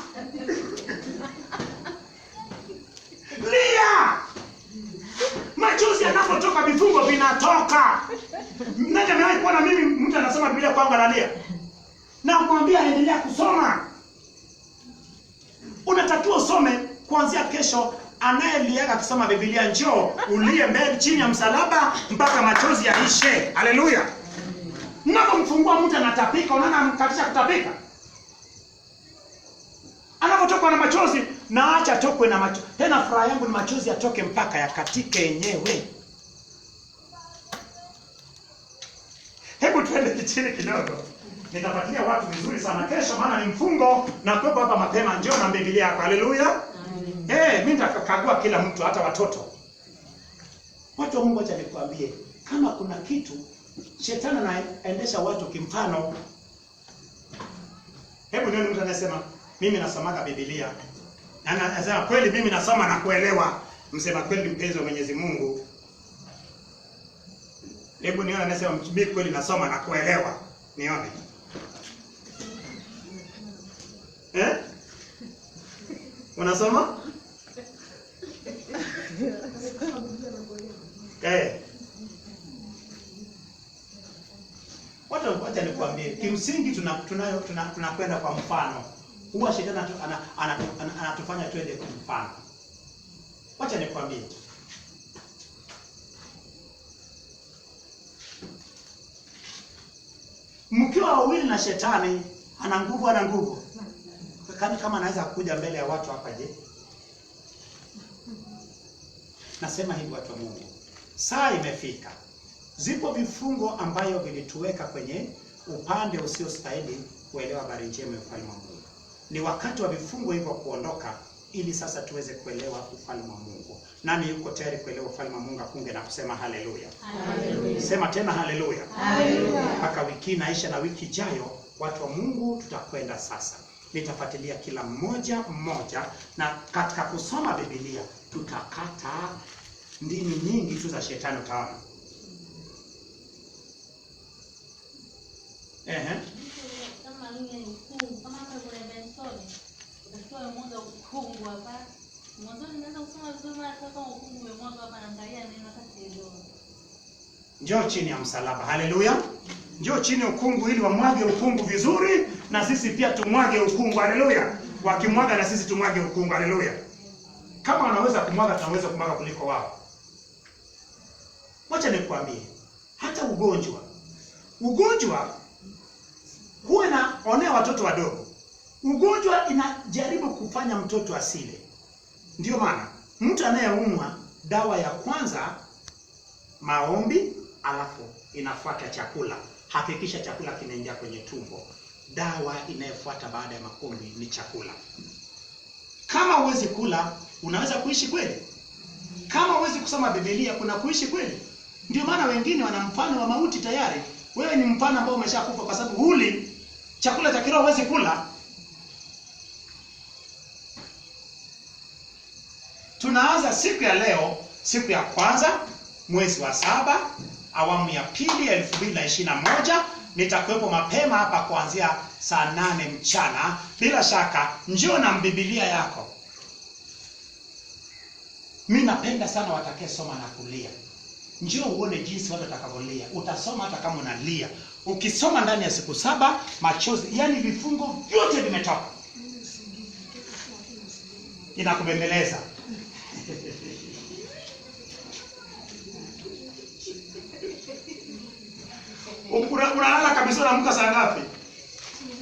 S1: Lia. Machozi yanapotoka vifungo vinatoka. Nani amewahi kuona mimi mtu anasoma Biblia kwangu analia? Na kumwambia endelea kusoma. Unatakiwa usome kuanzia kesho. Anayeliaga kusoma Biblia njoo ulie mbele chini ya msalaba mpaka machozi yaishe. Haleluya. Unapomfungua mtu anatapika, unaona amkatisha kutapika. Anapotoka na machozi, naacha tokwe na machozi. Tena furaha yangu ni machozi yatoke mpaka yakatike yenyewe. Hebu tuende kichini kidogo. Nitapatia watu vizuri sana kesho maana ni mfungo na kuwepo hapa mapema njoo na Biblia yako. Haleluya. Mimi nitakagua kila mtu hata watoto. Watu wa Mungu acha nikwambie, kama kuna kitu shetani anaendesha watu kimfano. Hebu nione mtu anasema mimi nasomaga Biblia. Na anasema kweli mimi nasoma na kuelewa. Msema kweli mpenzi wa Mwenyezi Mungu. Hebu nione anasema mimi kweli nasoma na kuelewa. Nione. Unasoma? Wacha nikwambie, kimsingi tunakwenda kwa mfano. Huwa shetani anatufanya twende kwa mfano. Wacha nikwambie. Mkiwa wawili na shetani ana nguvu. Kama anaweza kuja mbele ya watu hapa je? Nasema hivi watu wa Mungu. Saa imefika. Zipo vifungo ambayo vilituweka kwenye upande usiostahili kuelewa habari njema ya ufalme wa Mungu. Ni wakati wa vifungo hivyo kuondoka ili sasa tuweze kuelewa ufalme wa Mungu. Nani yuko tayari kuelewa ufalme wa Mungu apunge na kusema haleluya? Haleluya. Sema tena haleluya. Haleluya. Mpaka wiki inaisha na wiki ijayo watu wa Mungu tutakwenda sasa. Nitafuatilia kila mmoja na katika kusoma Biblia tutakata ndimi nyingi tu za shetani utaona.
S3: Kama ni ukungu, kama kuna Benson, utatoa mwanga ukungu hapa. Mwanzoni naweza kusoma vizuri mara kama ukungu umemwaga hapa naangalia neno kati ndio.
S1: Njoo chini ya msalaba. Haleluya. Njoo chini ukungu ili wamwage ukungu vizuri na sisi pia tumwage ukungu. Haleluya. Wakimwaga na sisi tumwage ukungu. Haleluya. Kama wanaweza kumwaga tunaweza kumwaga kuliko wao. Wacha nikwambie, hata ugonjwa huwa inaonea watoto wadogo. Ugonjwa inajaribu kufanya mtoto asile. Ndio maana mtu anayeumwa dawa ya kwanza maombi, alafu inafuata chakula. Hakikisha chakula kinaingia kwenye tumbo. Dawa inayofuata baada ya maombi ni chakula. Kama huwezi kula, unaweza kuishi kweli? Kama huwezi kusoma Biblia, kuna kuishi kweli? Ndio maana wengine wana mfano wa mauti tayari. Wewe ni mfano ambao umeshakufa kwa sababu huli chakula cha kiroho huwezi kula. Tunaanza siku ya leo, siku ya kwanza, mwezi wa 7, awamu ya pili ya 2021. Nitakuwepo mapema hapa kuanzia saa 8 mchana. Bila shaka, njoo na Biblia yako. Mimi napenda sana watakaye soma na kulia. Njoo uone jinsi watu watakavyolia. Utasoma hata kama unalia. Ukisoma ndani ya siku 7, machozi, yani vifungo vyote vimetoka. Inakubembeleza. Unalala kabisa unaamka saa ngapi?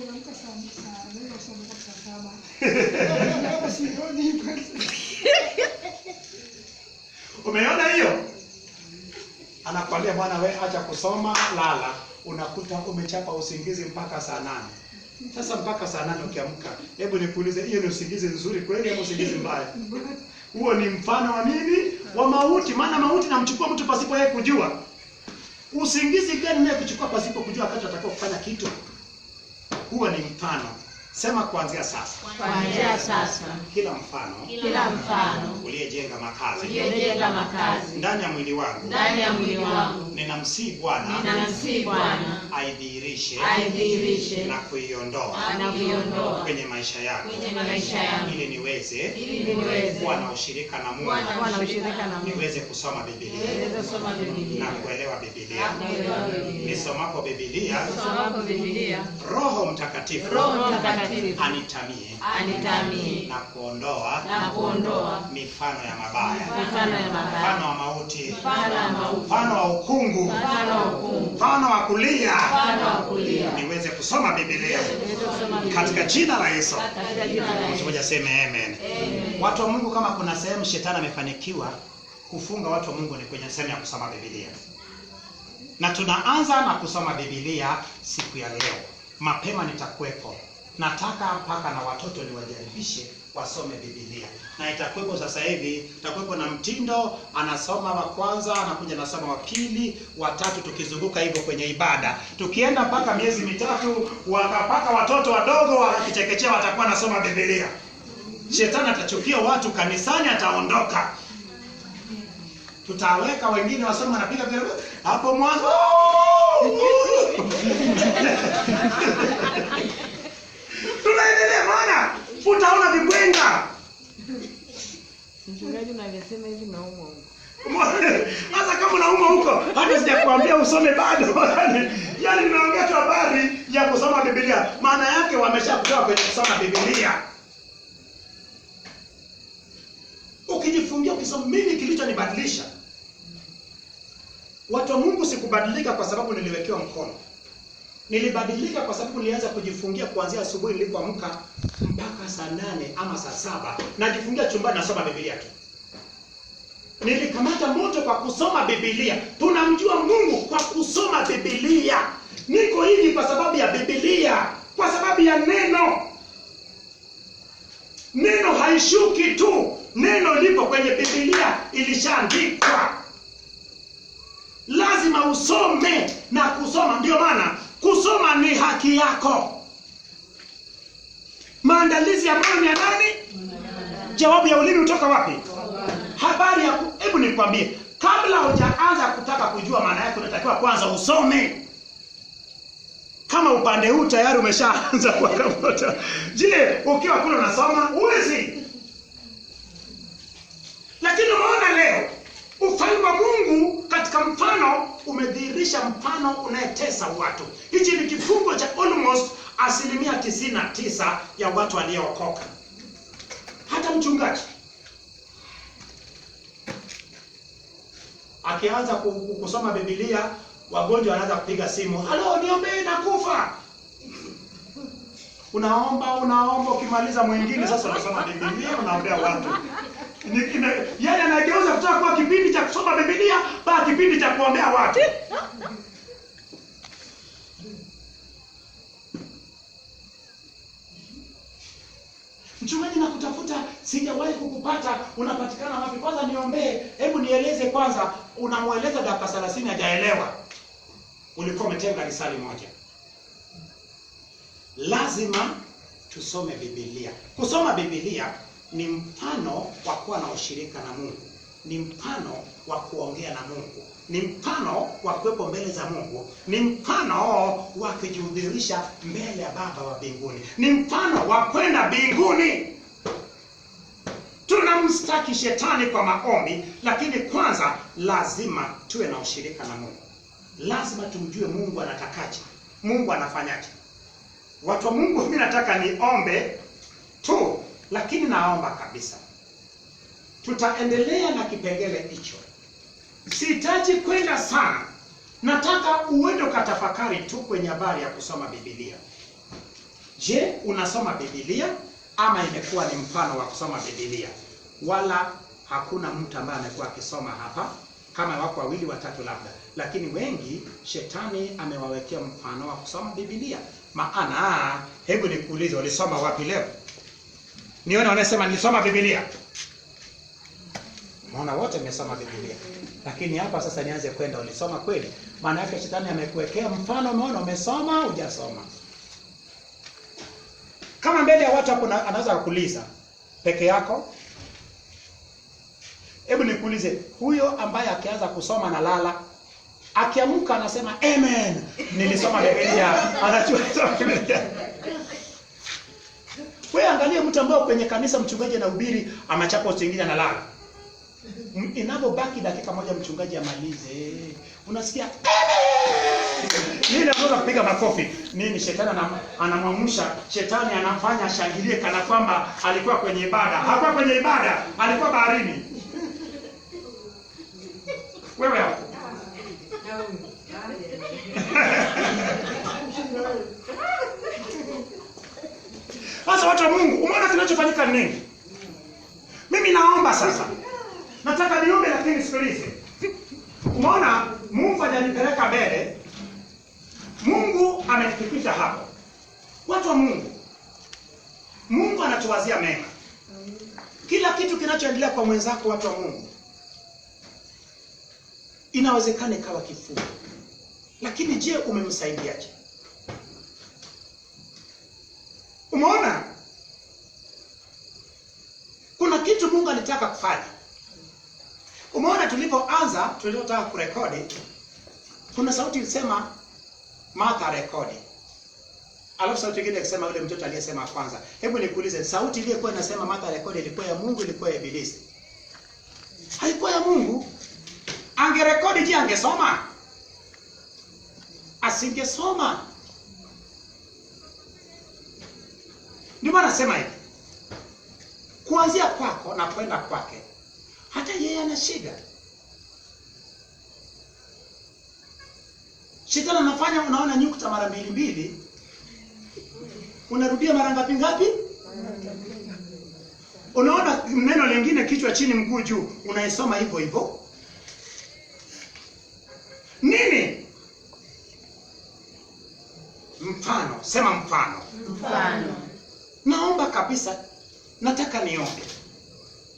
S5: Unaamka saa 7.
S1: Umeona hiyo? Anakuambia bwana wewe acha kusoma, lala. Unakuta umechapa usingizi mpaka saa 8. Sasa mpaka saa 8 ukiamka, hebu nikuulize hiyo ni usingizi nzuri kweli au usingizi mbaya? Huo ni mfano wa nini? Wa mauti. Maana mauti namchukua mtu pasipo yeye kujua. Usingizi gani naye kuchukua pasipo kujua wakati atakao kufanya kitu? Huo ni mfano. Sema kuanzia sasa.
S2: Kuanzia sasa
S1: Kila mfano
S2: kila mfano
S1: uliyejenga makazi
S2: uliyejenga makazi
S1: ndani ya mwili wangu,
S2: ndani ya mwili wangu,
S1: ninamsihi Bwana
S2: ninamsihi Bwana
S1: aidhihirishe na kuiondoa kwenye maisha yangu, ili niweze kuwa na ushirika na Mungu, niweze kusoma Biblia na kuelewa Biblia. Nisomapo Biblia, Roho Mtakatifu anitamie na kuondoa mifano ya mabaya, mfano wa mauti, mfano wa ukungu, mfano wa kulia, niweze kusoma Biblia katika jina la Yesu. Mmoja sema amen. Watu wa Mungu, kama kuna sehemu shetani amefanikiwa kufunga watu wa Mungu ni kwenye sehemu ya kusoma Biblia. Na tunaanza na kusoma Biblia siku ya leo. Mapema nitakuwepo. Nataka mpaka na watoto niwajaribishe wasome Biblia. Na itakuwepo sasa hivi, itakuwepo na mtindo, anasoma wa kwanza, anakuja anasoma wa pili, wa tatu, tukizunguka hivyo kwenye ibada. Tukienda mpaka miezi mitatu, wakapaka watoto wadogo wa kichekechea watakuwa nasoma Biblia. Shetani atachukia watu kanisani, ataondoka. Tutaweka wengine wasome wanapiga vile hapo mwanzo. Tunaendelea maana utaona vibwenga.
S4: Mchungaji unasema hivi naumwa huko.
S1: Hata kama unaumwa huko, hata sijakwambia usome bado. Yaani ninaongea tu habari ya kusoma Biblia. Maana yake wameshakutoa kwenye kusoma Biblia. Ukijifungia ukisoma, mimi kilichonibadilisha, watu wa Mungu, sikubadilika kwa sababu niliwekewa mkono. Nilibadilika kwa sababu nilianza kujifungia kuanzia asubuhi nilipoamka mpaka saa 8 ama saa 7. Najifungia chumbani nasoma Biblia tu. Nilikamata moto kwa kusoma Biblia. Tunamjua Mungu kwa kusoma Biblia. Niko hivi kwa sababu ya Biblia, kwa sababu ya neno. Neno haishuki tu. Neno lipo kwenye Biblia, ilishaandikwa. Lazima usome na kusoma. Ndio maana kusoma ni haki yako. Maandalizi ya moyo ya nani? Jawabu ya ulimi kutoka wapi? Habari ya hebu nikwambie, kabla hujaanza kutaka kujua maana yake unatakiwa kwanza usome. Kama upande huu tayari umeshaanza kwa kabota. Je, ukiwa kule unasoma huwezi? Lakini umeona leo ufalme wa Mungu katika mfano umedhihirisha mfano unayetesa watu. Hichi ni kifungo cha almost 99% ya watu waliookoka. Hata mchungaji akianza kusoma Biblia, wagonjwa wanaanza kupiga simu, "Halo, niombee nakufa." Unaomba ukimaliza mwingine sasa unasoma Biblia, unaombea watu. Yeye anageuza kutoka kwa kipindi cha kusoma Biblia mpaka kipindi cha kuombea watu. Mchungaji, nakutafuta, sijawahi kukupata, unapatikana wapi? Kwanza niombee, hebu nieleze kwanza. Unamueleza dakika 30 hajaelewa. Ulikuwa umetenga risali moja. Lazima tusome Biblia. Kusoma Biblia ni mfano wa kuwa na ushirika na Mungu. Ni mfano wa kuongea na Mungu. Ni mfano wa kuwepo mbele za Mungu. Ni mfano wa kujihudhurisha mbele ya Baba wa mbinguni. Ni mfano wa kwenda mbinguni. Tunamstaki shetani kwa maombi, lakini kwanza lazima tuwe na ushirika na Mungu. Lazima tumjue Mungu anatakaje. Mungu anafanyaje. Watu wa Mungu, mimi nataka niombe tu, lakini naomba kabisa. Tutaendelea na kipengele hicho. Sihitaji kwenda sana. Nataka uende ukatafakari tu kwenye habari ya kusoma Biblia. Je, unasoma Biblia ama imekuwa ni mfano wa kusoma Biblia? Wala hakuna mtu ambaye amekuwa akisoma hapa, kama wako 2 watatu labda. Lakini wengi shetani amewawekea mfano wa kusoma Biblia. Maana hebu nikuulize, ulisoma wapi leo? Nione wanasema nilisoma Biblia. Maana wote mmesoma Biblia. Lakini hapa sasa nianze kwenda, ulisoma kweli? Maana yake shetani amekuwekea mfano, umeona umesoma hujasoma. Kama mbele ya watu hapo anaweza kukuuliza peke yako. Hebu nikuulize, huyo ambaye akianza kusoma na lala, akiamka anasema amen, nilisoma Biblia, anajua kusoma Biblia. Wewe angalia mtu ambaye kwenye kanisa mchungaji anahubiri, amachapa usingizi na lala. Inapobaki dakika moja mchungaji amalize, unasikia nini? Anaanza kupiga makofi. Nini? Shetani anamwamsha, shetani anamfanya ashangilie kana kwamba alikuwa kwenye ibada. Hakuwa kwenye ibada, alikuwa baharini. Wewe hapo. Sasa watu wa Mungu, umeona kinachofanyika nini? Mimi naomba sasa. Nataka niombe lakini sikilize. Umeona Mungu hajanipeleka mbele. Mungu ametufikisha hapo. Watu wa Mungu, Mungu anatuwazia mema. Kila kitu kinachoendelea kwa mwenzako, watu wa Mungu, inawezekana ikawa kifungo. Lakini je, umemsaidiaje? Umeona? Kuna kitu Mungu alitaka kufanya. Umeona tulipoanza, tulipotaka kurekodi, kuna sauti ilisema Martha rekodi. Alafu sauti nyingine ikisema yule mtoto aliyesema kwanza. Hebu nikuulize, sauti iliyokuwa inasema Martha rekodi ilikuwa ya Mungu, ilikuwa ya Ibilisi? Haikuwa ya Mungu. Angerekodi je, angesoma? Asingesoma. Ndio maana nasema hivi. Kuanzia kwako na kwenda kwake, hata yeye ana shida. Shetani anafanya, unaona nyukta mara mbili. Unarudia mara ngapi? Unaona neno lingine kichwa chini mguu juu, unaisoma hivyo. Nini? Mfano, sema mfano.
S2: Mfano.
S1: Naomba kabisa, nataka niombe.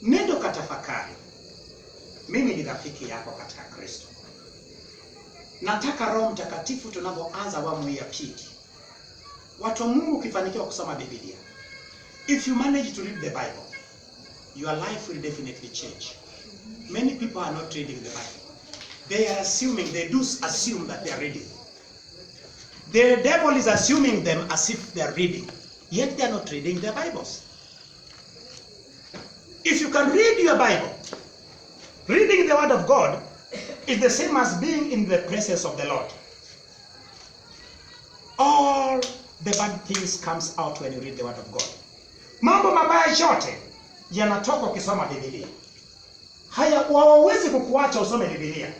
S1: Nendo katafakari. Mimi ni rafiki yako katika Kristo. Nataka Roho Mtakatifu tunapoanza awamu ya pili. Watu wa Mungu, ukifanikiwa kusoma Biblia, if you manage to read the Bible, your life will definitely change. Many people are not reading the Bible. They are assuming, they do assume that they are reading. The devil is assuming them as if they are reading, yet they are not reading their Bibles. If you can read your Bible, reading the Word of God is the same as being in the presence of the Lord. All the bad things comes out when you read the Word of God. Mambo mabaya yote yanatoka ukisoma Biblia. Hawawezi kukuacha usome Biblia.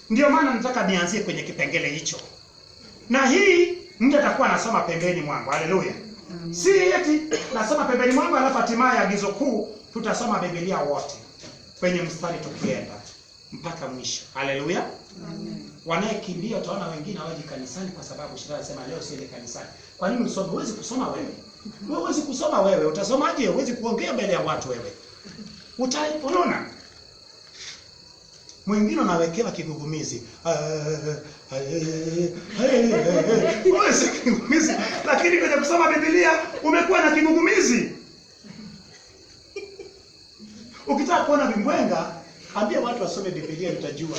S1: Ndio maana nataka nianzie kwenye kipengele hicho. Na hii mtu atakuwa anasoma pembeni mwangu. Haleluya. Si eti nasoma pembeni mwangu alafu hatimaye agizo kuu tutasoma Biblia wote kwenye mstari tukienda mpaka mwisho. Haleluya. Amen. Wanayekimbia utaona wengine hawaji kanisani kwa sababu shetani anasema leo siende kanisani. Kwa nini usome? Huwezi kusoma wewe. Wewe huwezi kusoma wewe. Utasomaje? Huwezi kuongea mbele ya watu wewe. Unaona? Mwingine anawekewa kigugumizi. Wewe si kigugumizi, lakini kwenye kusoma Biblia umekuwa na kigugumizi. Ukitaka kuona vimbwenga, ambia watu wasome Biblia utajua.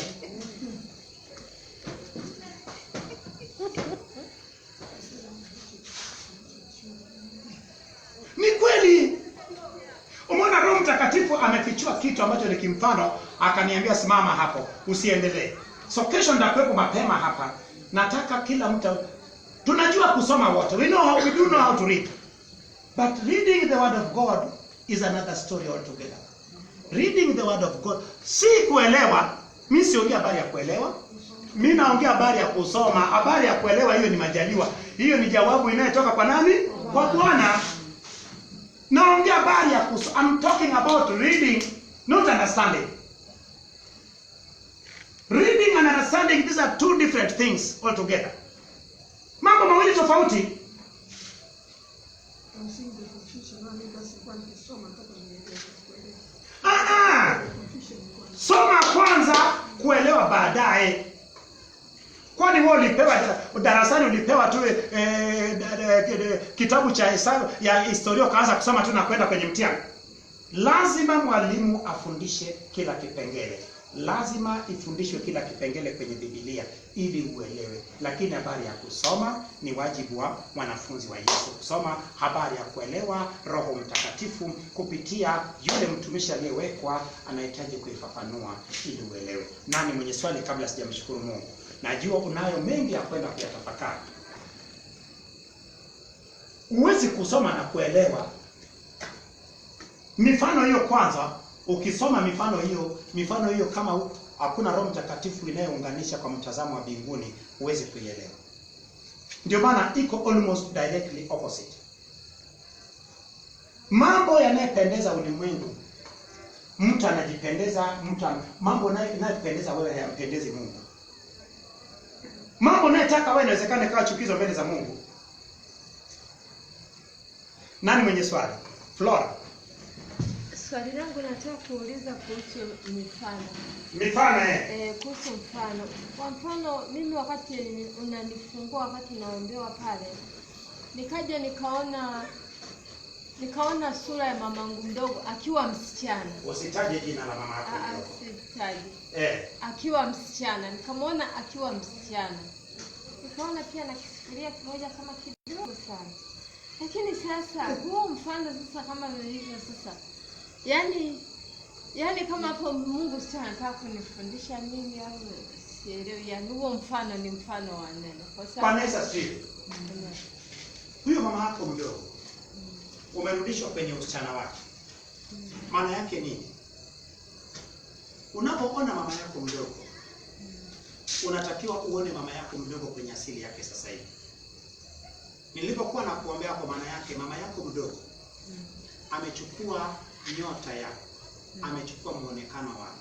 S1: Ni kweli. Umeona Roho Mtakatifu amefichua kitu ambacho ni kimfano, akaniambia simama hapo, usiendelee. So kesho nitakuwepo mapema hapa. Nataka kila mtu, tunajua kusoma wote. We do know how to read. But reading the Word of God is another story altogether. Reading the Word of God, si kuelewa. Mimi siongea habari ya kuelewa. Mimi naongea habari ya kusoma. Habari ya kuelewa hiyo ni majaliwa. Hiyo ni jawabu inayotoka kwa nani? Kwa Bwana. Naongea habari ya kusoma. I'm talking about reading, not understanding. Reading and understanding, these are two different things altogether. Mambo mawili tofauti. Soma kwanza, kuelewa baadaye. Kwani wewe ulipewa darasani, ulipewa tu kitabu cha hesabu ya historia ukaanza kusoma tu na kwenda kwenye mtihani? Lazima mwalimu afundishe kila kipengele. Lazima ifundishwe kila kipengele kwenye Biblia ili uelewe. Lakini habari ya kusoma ni wajibu wa mwanafunzi wa Yesu kusoma. Habari ya kuelewa, Roho Mtakatifu kupitia yule mtumishi aliyewekwa anahitaji kuifafanua ili uelewe. Nani mwenye swali kabla sijamshukuru Mungu? Najua unayo mengi ya kwenda kuyatafakari. Huwezi kusoma na kuelewa. Mifano hiyo kwanza, ukisoma mifano hiyo kama hakuna Roho Mtakatifu inayounganisha kwa mtazamo wa mbinguni, huwezi kuielewa. Ndio maana iko almost directly opposite. Mambo yanayopendeza ulimwengu, mtu anajipendeza, mambo yanayopendeza wewe hayampendezi Mungu. Mambo unayotaka wewe inawezekana ikawa chukizo mbele za Mungu. Nani mwenye swali? Flora.
S4: Swali langu nataka kuuliza kuhusu mifano.
S1: Mifano
S4: Kuhusu mfano. Kwa mfano mimi wakati unanifungua, wakati naombewa pale, nikaja nikaona sura ya mamangu mdogo akiwa msichana.
S1: Usitaje jina la mama yako mdogo.
S4: Sitaji. Akiwa msichana, nikamwona akiwa msichana. Nikaona pia na kisikilia kimoja kama kidogo sana. Lakini sasa huo mfano sasa kama nilivyo sasa, yani kama hapo Mungu sasa anataka kunifundisha mimi au sielewi, yani huo mfano ni mfano wa neno. Kwa sababu
S1: Vanessa Steve. Huyo mama yako mdogo umerudishwa kwenye usichana wake. Maana yake nini? Unapoona mama yako mdogo, unatakiwa uone mama yako mdogo kwenye asili yake sasa hivi. Nilipokuwa na kuombea hapo, maana yake mama yako mdogo amechukua nyota yako, amechukua muonekano wako.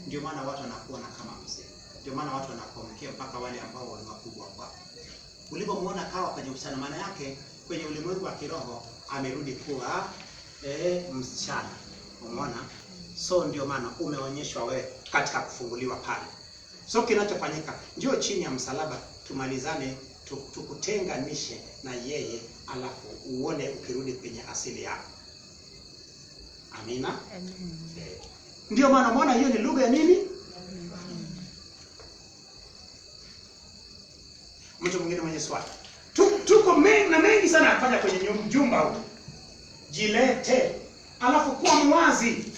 S1: Ndio maana watu wanakuona kama mzee. Ndio maana watu wanakuamkia mpaka wale ambao wali wakubwa kwako. Ulipomuona kawa kwenye usichana, maana yake kwenye ulimwengu wa kiroho amerudi kuwa msichana. Umeona? So ndio maana umeonyeshwa wewe katika kufunguliwa pale. So kinachofanyika, njoo chini ya msalaba tumalizane, tukutenganishe na yeye, alafu uone ukirudi kwenye asili yako. Amina? Amen. Ndio maana umeona hiyo ni lugha ya nini? Mtu mwingine mwenye swali. Tuko mengi sana ya kufanya kwenye jumba huko. Jilete. Alafu kuwa mwazi.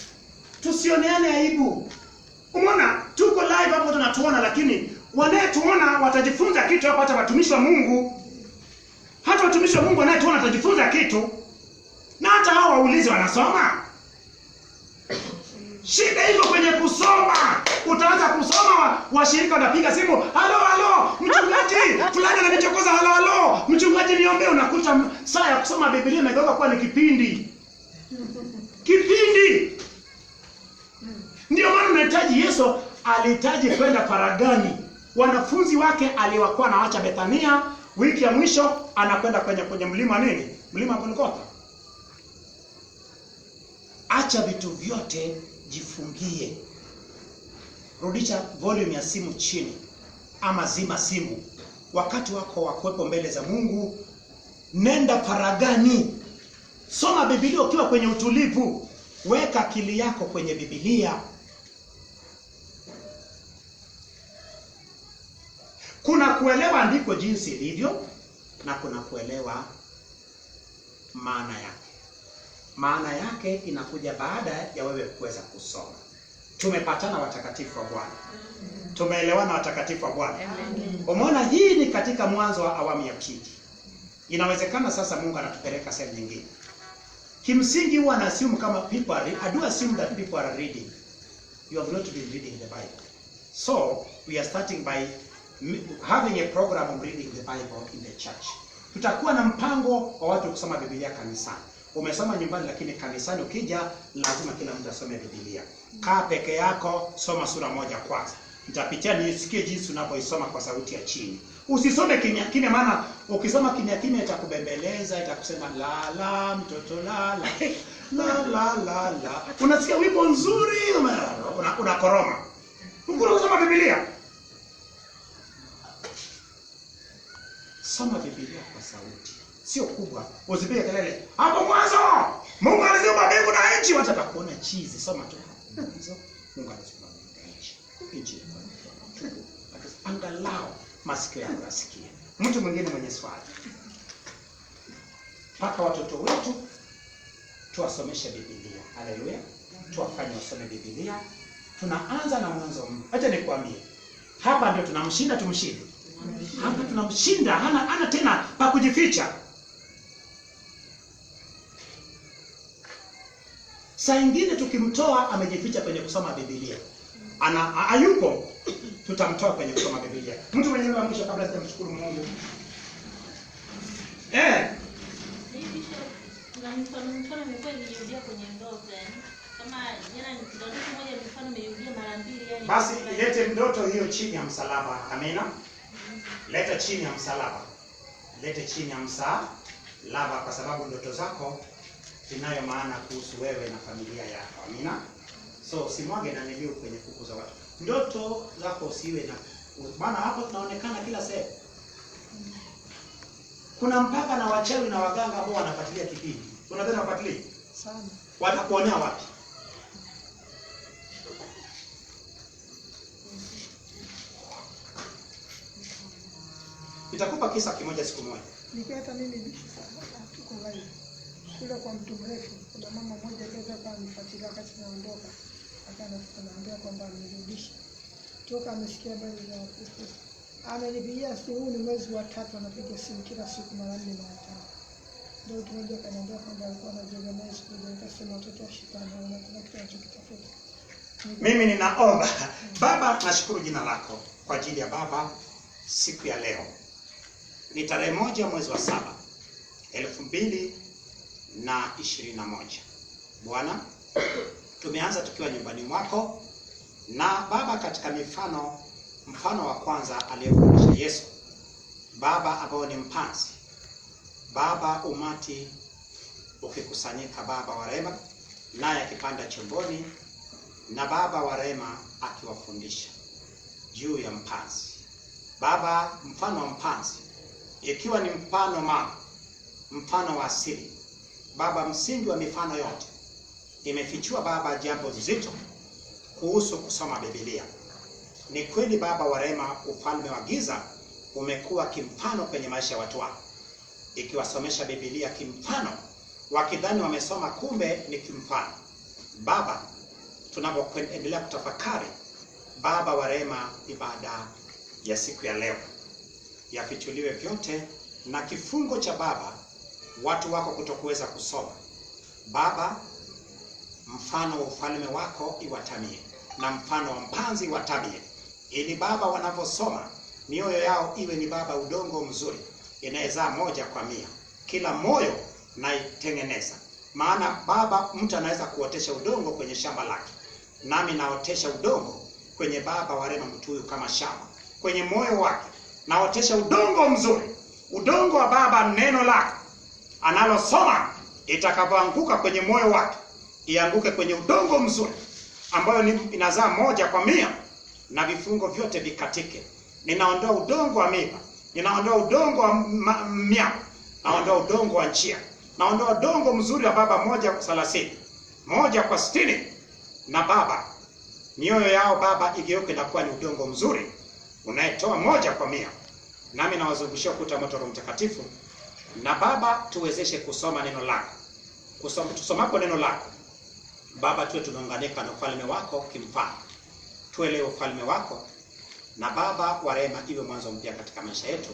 S1: Tusioneane aibu. Umeona? Tuko live hapo tunatuona, lakini wanayetuona watajifunza kitu hapo, hata watumishi wa Mungu. Hata watumishi wa Mungu wanayetuona watajifunza kitu. Na hata hao waulize wanasoma. Shida iko kwenye kusoma. Utaanza kusoma, washirika wanapiga simu, halo, mchungaji, fulani ananichokoza, halo, mchungaji niombe. Unakuta saa ya kusoma Biblia imegeuka kuwa ni kipindi. Ndio maana unahitaji, Yesu alihitaji kwenda faragani. Wanafunzi wake aliwakuwa anaacha Bethania, wiki ya mwisho anakwenda kwenye mlima nini? Mlima Golgotha. Acha vitu vyote, jifungie. Rudisha volume ya simu chini, ama zima simu. Wakati wako wa kuwepo mbele za Mungu, nenda faragani. Soma Biblia ukiwa kwenye utulivu. Weka akili yako kwenye Biblia. Kuna kuelewa andiko jinsi ilivyo, na kuna kuelewa maana yake. Maana yake inakuja baada ya wewe kuweza kusoma. Tumepatana watakatifu wa Bwana. Tumeelewana watakatifu wa Bwana. Umeona, hii ni katika mwanzo wa awamu ya pili. Inawezekana sasa Mungu anatupeleka sehemu nyingine. Kimsingi huwa na assume kama I do assume that people are reading. You have not been reading the Bible. So, we are starting by having a program of reading the Bible in the church. Tutakuwa na mpango wa watu kusoma Biblia kanisani. Umesoma nyumbani, lakini kanisani ukija lazima kila mtu asome Biblia. Kaa peke yako, soma sura moja kwanza. Nitapitia nisikie jinsi unapoisoma kwa sauti ya chini. Usisome kimya kimya, maana ukisoma kimya kimya itakubembeleza, itakusema la mtoto la. Unasikia wimbo nzuri, unakoroma. Unasoma Biblia. Soma Biblia kwa sauti, sio kubwa. Usipige kelele. Hapo mwanzo Mungu aliziumba mbingu na nchi, wataka kuona chizi. Soma tu hapo mwanzo Mungu aliziumba mbingu na nchi. Nchi tu. Angalau masikio yako yasikie. Mtu mwingine mwenye swali. Paka watoto wetu tuwasomeshe Biblia. Haleluya. Tuwafanye wasome Biblia. Tunaanza na mwanzo. Acha nikwambie. Hapa ndio tunamshinda, tumshinde. Hapa tunamshinda, hana tena pa kujificha. Saa ingine tukimtoa amejificha kwenye kusoma Biblia. Hayupo, tutamtoa kwenye kusoma Biblia. Mtu mwenye neno la mwisho kabla sijamshukuru Mungu.
S6: Kuna mfano nimekuwa nikirudia kwenye ndoto yani. Kama jana ndoto moja mfano nimerudia mara mbili yani.
S1: Basi ilete ndoto hiyo chini ya msalaba. Amina. Leta chini ya msalaba. Lete chini ya msalaba kwa sababu ndoto zako zinayo maana kuhusu wewe na familia yako. Amina. So simwage na niliu kwenye kuku za watu. Ndoto zako usiwe na maana hapo tunaonekana kila sehemu. Kuna mpaka na wachawi na waganga ambao wanafuatilia kipindi. Unadhani wafuatilia?
S5: Sana.
S1: Watakuonea wapi? Nitakupa kisa kimoja siku moja.
S5: Nikiwa hata mimi bishi sana. Tuko live. Kule kwa mtu mrefu, kuna mama mmoja kaza kwa nifuatilia wakati naondoka. Akaniambia kwamba amerudisha. Toka amesikia habari za Kristo. Amenipigia simu, huu ni mwezi wa 3 anapiga simu kila siku mara 4 mara 5. Ndio tumeje kaniambia kwamba alikuwa anategemea siku moja akasema watoto wa shetani wanataka kitu anachokitafuta.
S1: Mimi ninaomba Baba, nashukuru jina lako kwa ajili ya baba siku ya leo. Ni tarehe 1 mwezi wa 7 2021. Bwana, tumeanza tukiwa nyumbani mwako na Baba, katika mfano wa kwanza aliyofundisha Yesu, Baba ambao ni mpanzi, Baba umati ukikusanyika, Baba wa rehema naye akipanda chomboni, na Baba wa rehema akiwafundisha juu ya mpanzi. Baba, mfano wa mpanzi ikiwa ni mfano wa asili. Baba, msingi wa mifano yote imefichua Baba jambo zito kuhusu kusoma Biblia. Ni kweli Baba wa rehema, ufalme wa giza umekuwa kimfano kwenye maisha ya watu wako, ikiwasomesha Biblia kimfano, wakidhani wamesoma, kumbe ni kimfano. Baba, tunapoendelea kutafakari Baba wa rehema, ibada ya siku ya leo yafichuliwe vyote, na kifungo cha Baba watu wako kutokuweza kusoma. Baba, mfano wa ufalme wako iwatamie, na mfano wa mpanzi iwatamie, ili Baba wanaposoma mioyo yao iwe ni Baba udongo mzuri inaweza 1 kwa 100. Kila moyo na itengeneza. Maana Baba, mtu anaweza kuotesha udongo kwenye shamba lake, nami naotesha udongo kwenye Baba wa rehema mtu huyu kama shamba, kwenye moyo wake naotesha udongo mzuri, udongo wa Baba neno lako analosoma, itakapoanguka kwenye moyo wake ianguke kwenye udongo mzuri ambayo inazaa 1 kwa 100, na vifungo vyote vikatike. Ninaondoa udongo wa miba, ninaondoa udongo wa miamba, naondoa udongo wa njia, naondoa udongo mzuri wa Baba 1 kwa 30, 1 kwa 60, na Baba mioyo yao Baba igeuke na kuwa ni udongo mzuri unayetoa 1 kwa 100. Nami nawazungushia ukuta moto Roho Mtakatifu, na Baba tuwezeshe kusoma neno lako. Tusomapo neno lako Baba, tuwe tumeunganika na ufalme wako kimfano, tuelewe ufalme wako, na Baba wa rehema iwe mwanzo mpya katika maisha yetu.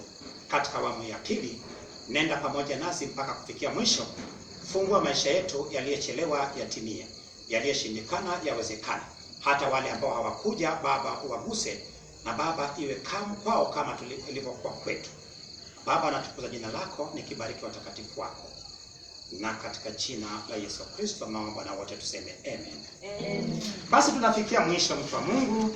S1: Katika awamu ya pili, nenda pamoja nasi mpaka kufikia mwisho. Fungua maisha yetu, yaliyochelewa yatimie, yaliyoshindikana yawezekane. Hata wale ambao hawakuja Baba uwaguse, na Baba iwe kwao kama ilivyokuwa kwetu. Baba, natukuza jina lako, nikibariki watakatifu wako, na katika jina la Yesu Kristo naomba, na wote tuseme amen. Basi tunafikia mwisho, mtu wa Mungu.